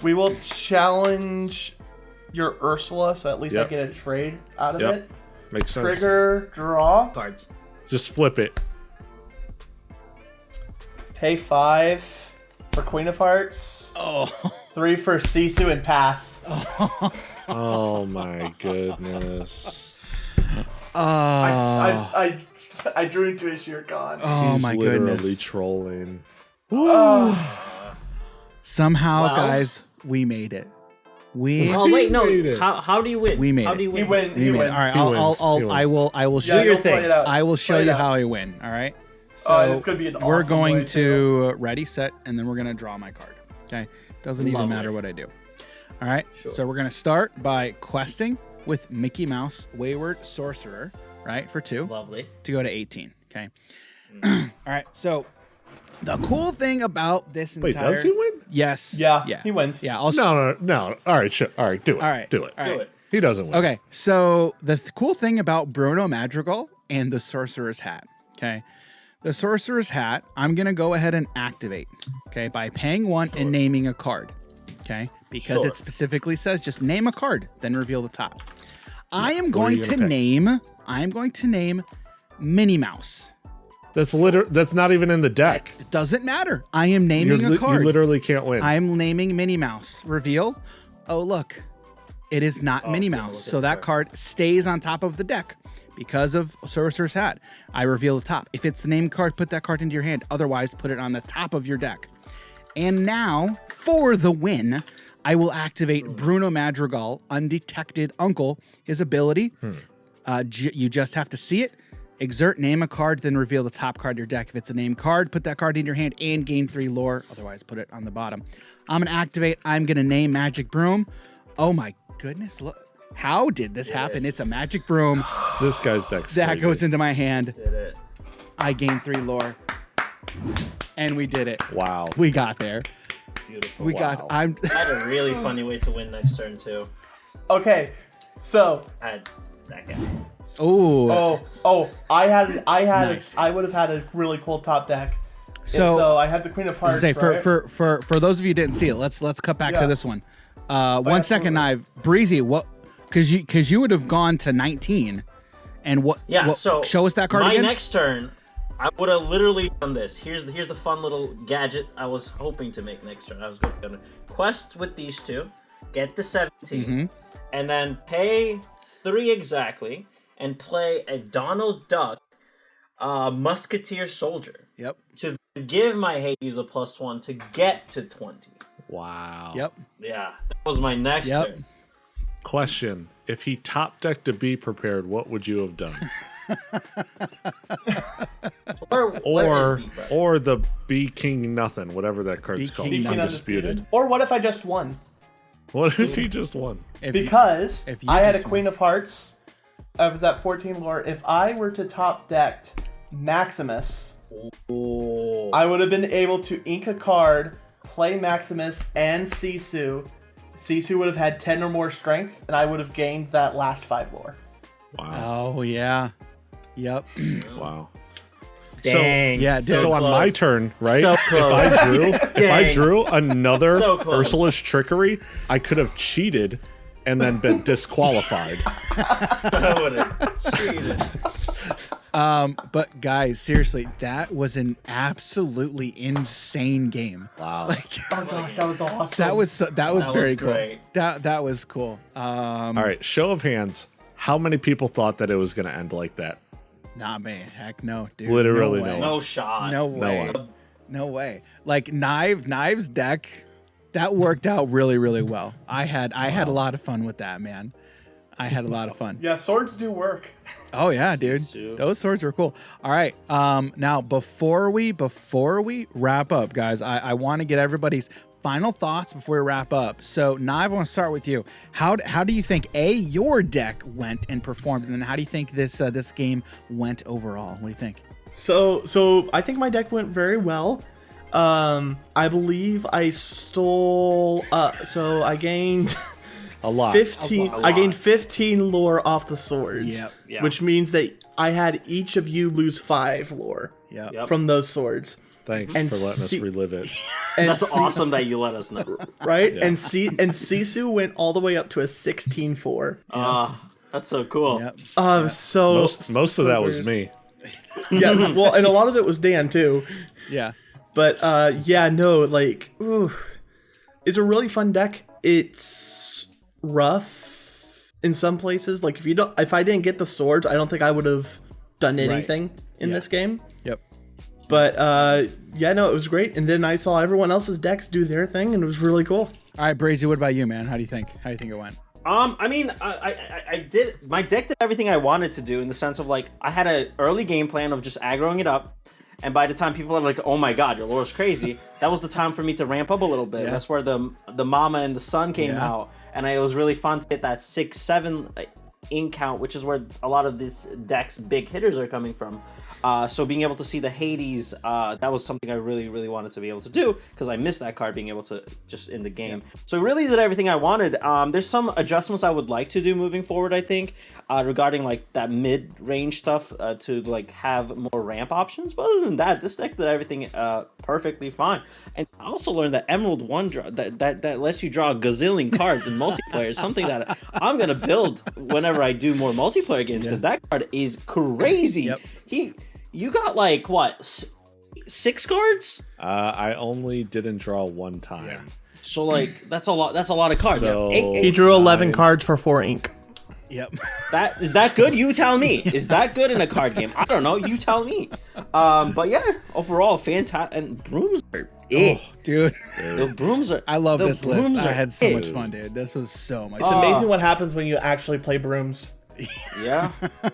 We will challenge your Ursula, so at least Yep. I get a trade out of Yep. it. Makes sense. Trigger, draw, Cards. Just flip it. pay 5 for Queen of Hearts, Oh. 3 for Sisu, and pass. Oh my goodness. I drew into a sheer con. Oh He's my literally goodness. trolling. Somehow, Well- guys, we made it. We Oh wait, no. made it. How do you win? We made How it. do you He win? He made it. wins. All right, He wins. He I wins. will Yeah, show your go thing. play it out. I will show Play it you out. how I win. All right. So Oh, it's gonna be an we're awesome going way to ready, set, and then we're gonna draw my card. Okay. Doesn't even Lovely. matter what I do. All right. Sure. So we're gonna start by questing with Mickey Mouse, Wayward Sorcerer, right, for 2 Lovely. to go to 18. Okay. All right. So the cool thing about this Wait, entire does he win? Yes. Yeah, Yeah. he wins. Yeah. I'll No. All right, sure. All right, do it. All right. Do it. All Do right. it. He doesn't win. Okay, so the cool thing about Bruno Madrigal and the Sorcerer's Hat, okay? The Sorcerer's Hat, I'm going to go ahead and activate, okay, by paying 1 and naming a card, okay? Because Sure. it specifically says just name a card, then reveal the top. I am What are going you to gonna pick? name Minnie Mouse. That's not even in the deck. It doesn't matter. I am naming a card. You literally can't win. I'm naming Minnie Mouse. Reveal. Oh, look. It is not Minnie take a Mouse. look at So the that card stays on top of the deck because of Sorcerer's Hat. I reveal the top. If it's the name card, put that card into your hand. Otherwise, put it on the top of your deck. And now, for the win, I will activate Bruno Madrigal, Undetected Uncle. His ability, You just have to see it. Exert, name a card, then reveal the top card of your deck. If it's a named card, put that card in your hand and gain 3 lore. Otherwise, put it on the bottom. I'm going to activate. I'm going to name Magic Broom. Oh my goodness. Look. How did this happen? It's a Magic Broom. This guy's deck's That crazy. goes into my hand. Did it. I gained 3 lore. And we did it. Wow. We got there. Beautiful. We got. I had a really funny way to win next turn too. Okay, so I had that guy. Nice. I would have had a really cool top deck. So, So I have the Queen of Hearts. say right? for those of you who didn't see it, let's cut back to Yeah. this one. 1 second, Nive. Breezy, what? Because you would have gone to 19, and what? Yeah. what, So show us that card my again. next turn, I would have literally done this. Here's the fun little gadget I was hoping to make next turn. I was going to quest with these two, get the 17, Mm-hmm. and then pay 3 exactly, and play a Donald Duck, Musketeer Soldier Yep. to give my Hades a +1 to get to 20. Wow. Yep. Yeah, that was my next Yep. turn. Question: if he top decked to be prepared, what would you have done? Where is Beat Brother? Or the Be King Nothing, whatever that card's Be called, King undisputed. Or what if I just won? What if he just won? If you- Because if you I had a just Queen of Hearts. I was at 14 lore. If I were to top decked Maximus, Ooh. I would have been able to ink a card, play Maximus and Sisu. Sisu would have had 10 or more strength, and I would have gained that last 5 lore. Wow. Oh yeah. Yep. Wow. Dang. yeah, So, dude. so on my turn, right? So close. If I drew another So close. Ursula's Trickery, I could have cheated and then been disqualified. I would have cheated. But guys, seriously, that was an absolutely insane game. Wow. Like Oh gosh, that was awesome. that was very cool. great. That was cool. All right, show of hands. How many people thought that it was going to end like that? Nah, man, heck no, dude. Literally no way. no No shot. No way. one. No way. Like Nive's deck, that worked out really, really well. I had a lot of fun with that, man. I had a lot of fun. Yeah, swords do work. Oh yeah, dude. Sisu. Those swords were cool. All right. Now before we wrap up, guys, I want to get everybody's final thoughts before we wrap up. So Nive, I want to start with you. How do you think your deck went and performed, and how do you think this game went overall? What do you think? So I think my deck went very well. I believe I stole. So I gained A lot. 15. A I gained lot. 15 lore off the swords. Yep. Yeah. Which means that I had each of you lose 5 lore Yep. from those swords. Thanks And for letting us see- relive it. And That's awesome that you let us know. Right? And Sisu went all the way up to a 16-4. That's so cool. Yep. So Most of that was me. Yeah, well, and a lot of it was Dan too. Yeah. But yeah, no, like, ooh, it's a really fun deck. It's rough in some places. Like if I didn't get the swords, I don't think I would have done anything in this game. Yep. But yeah, no, it was great. And then I saw everyone else's decks do their thing, and it was really cool. All right, Breezy, what about you, man? How do you think it went? I mean, I did my deck did everything I wanted to do in the sense of like I had an early game plan of just aggroing it up, and by the time people are like, "Oh my God, your lore's crazy," that was the time for me to ramp up a little bit. Yeah. That's where the mama and the son came out, and it was really fun to hit that 6-7 ink count, which is where a lot of these decks big hitters are coming from. So being able to see the Hades, that was something I really, really wanted to be able to do because I missed that card being able to just in the game. So I really did everything I wanted. There's some adjustments I would like to do moving forward, I think, regarding like that mid-range stuff to like have more ramp options. But other than that, this deck did everything perfectly fine. And I also learned that Emerald One draw that lets you draw a gazillion cards in multiplayer is something that I'm gonna build whenever I do more multiplayer games because that card is crazy. Yep. You got like what 6 cards? I only didn't draw one time. Yeah. So like that's a lot. That's a lot of cards. So- He drew 11 cards for 4 ink. Yep. That is that good? You tell me. Is that good in a card game? I don't know. You tell me. But yeah, overall, fantastic. And brooms are it. Dude, The brooms are. I love the this list. brooms I are had so it. much fun, dude. This was so much It's fun. amazing what happens when you actually play brooms. Yeah,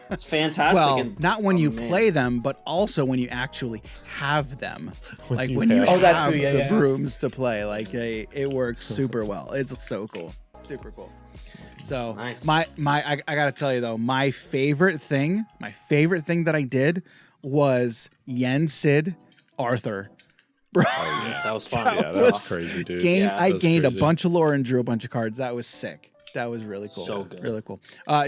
it's fantastic. Well, and, not when you man. play them, but also when you actually have them. Like you when you have- Oh, that have too, yeah, the yeah. brooms to play. Like it works super well. It's so cool, super cool. So Nice. I gotta tell you though, my favorite thing that I did was Yen Sid Arthur. Bro, That was fun. Yeah, that was crazy, dude. Yeah, I that's gained crazy. a bunch of lore and drew a bunch of cards. That was sick. That was really cool. So good. Really cool.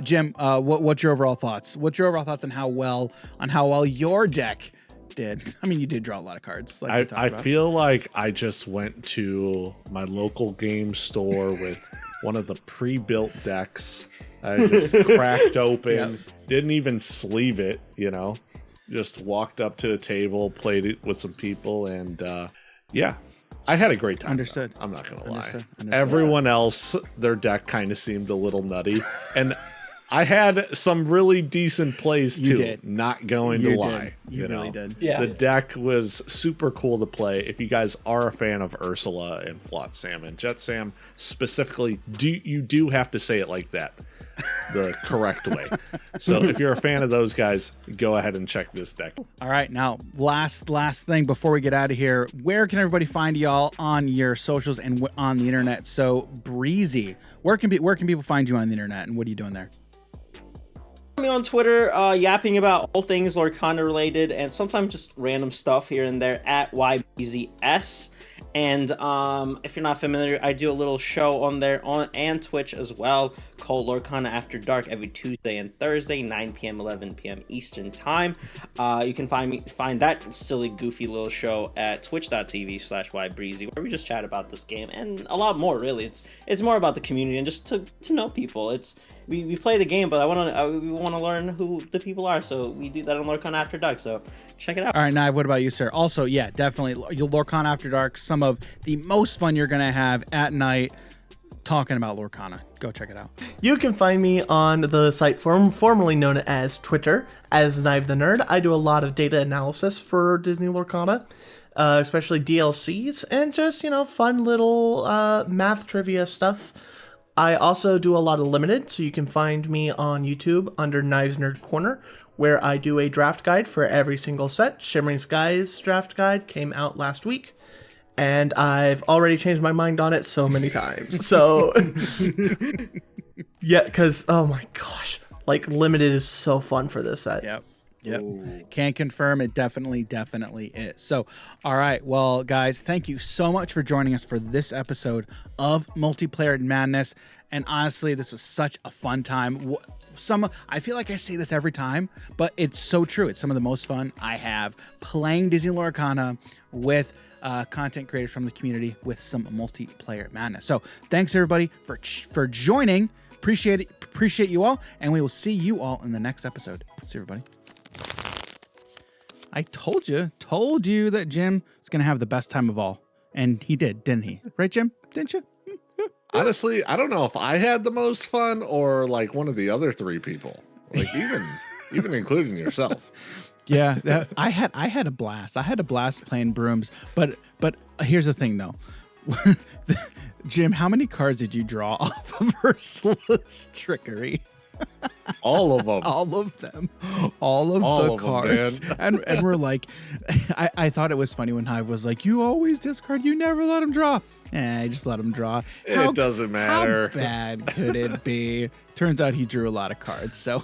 Jim, what's your overall thoughts? What's your overall thoughts on how well your deck did? I mean, you did draw a lot of cards. Like we talked I about. feel like I just went to my local game store with one of the pre-built decks. I just cracked open, didn't even sleeve it, just walked up to the table, played it with some people, and yeah, I had a great time. Understood. though. I'm not gonna lie. Understood. Everyone else, their deck kind of seemed a little nutty, and I had some really decent plays You too. did. Not going You to did. lie. You really did. Yeah. The deck was super cool to play. If you guys are a fan of Ursula and Flotsam and Jetsam specifically, you do have to say it like that, the correct way. So if you're a fan of those guys, go ahead and check this deck. All right, now last thing before we get out of here, where can everybody find y'all on your socials and on the internet? So Breezy, where can people find you on the internet, and what are you doing there? Me on Twitter, yapping about all things Lorcana related, and sometimes just random stuff here and there at yBreezy. And if you're not familiar, I do a little show on there and Twitch as well called Lorcana After Dark every Tuesday and Thursday, 9 p.m., 11 p.m. Eastern Time. You can find that silly, goofy little show at twitch.tv/yBreezy, where we just chat about this game and a lot more. Really, it's more about the community and just to know people. We play the game, but we want to learn who the people are, so we do that on Lorcana After Dark. So check it out. All right, Nive, what about you, sir? Also, yeah, definitely your Lorcana After Dark, some of the most fun you're gonna have at night talking about Lorcana. Go check it out. You can find me on the site formerly known as Twitter as Nive the Nerd. I do a lot of data analysis for Disney Lorcana, especially DLCs and just, fun little math trivia stuff. I also do a lot of limited, so you can find me on YouTube under Nive's Nerd Corner, where I do a draft guide for every single set. Shimmering Skies draft guide came out last week, and I've already changed my mind on it so many times. So, yeah, because, oh my gosh, limited is so fun for this set. Yep. Can confirm it definitely is. So, all right. Well, guys, thank you so much for joining us for this episode of Multiplayer Madness. And honestly, this was such a fun time. I feel like I say this every time, but it's so true. It's some of the most fun I have playing Disney Lorcana with content creators from the community with some Multiplayer Madness. So thanks everybody for joining. Appreciate you all, and we will see you all in the next episode. See everybody. I told you that Jim is going to have the best time of all. And he did, didn't he? Right, Jim? Didn't you? Honestly, I don't know if I had the most fun or one of the other three people, even including yourself. Yeah, I had a blast. I had a blast playing brooms. But here's the thing, though. Jim, how many cards did you draw off of Ursula's trickery? All of them. All of them. All of the cards. Them, and we're like, I thought it was funny when Hive was like, you always discard, you never let him draw. I just let him draw. It doesn't matter. How bad could it be? Turns out he drew a lot of cards. So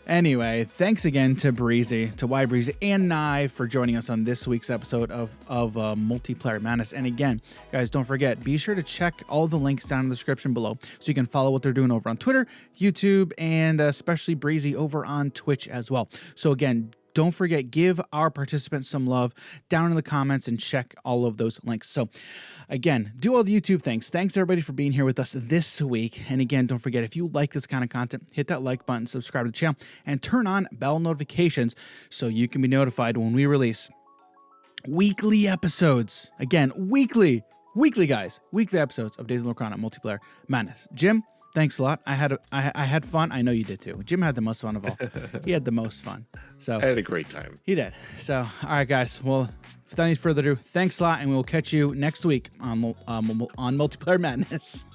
Anyway, thanks again to Breezy, to yBreezy, and Nive for joining us on this week's episode of Multiplayer Madness. And again, guys, don't forget, be sure to check all the links down in the description below so you can follow what they're doing over on Twitter, YouTube, and especially Breezy over on Twitch as well. So again, don't forget, give our participants some love down in the comments and check all of those links. So again, do all the YouTube things. Thanks everybody for being here with us this week. And again, don't forget, if you like this kind of content, hit that like button, subscribe to the channel, and turn on bell notifications so you can be notified when we release weekly episodes. Again, weekly guys, weekly episodes of Days of Lorcana Multiplayer Madness. Jim, thanks a lot. I had fun. I know you did too. Jim had the most fun of all. He had the most fun. So I had a great time. he did. So, all right, guys. Well, without any further ado, thanks a lot, and we will catch you next week on Multiplayer Madness.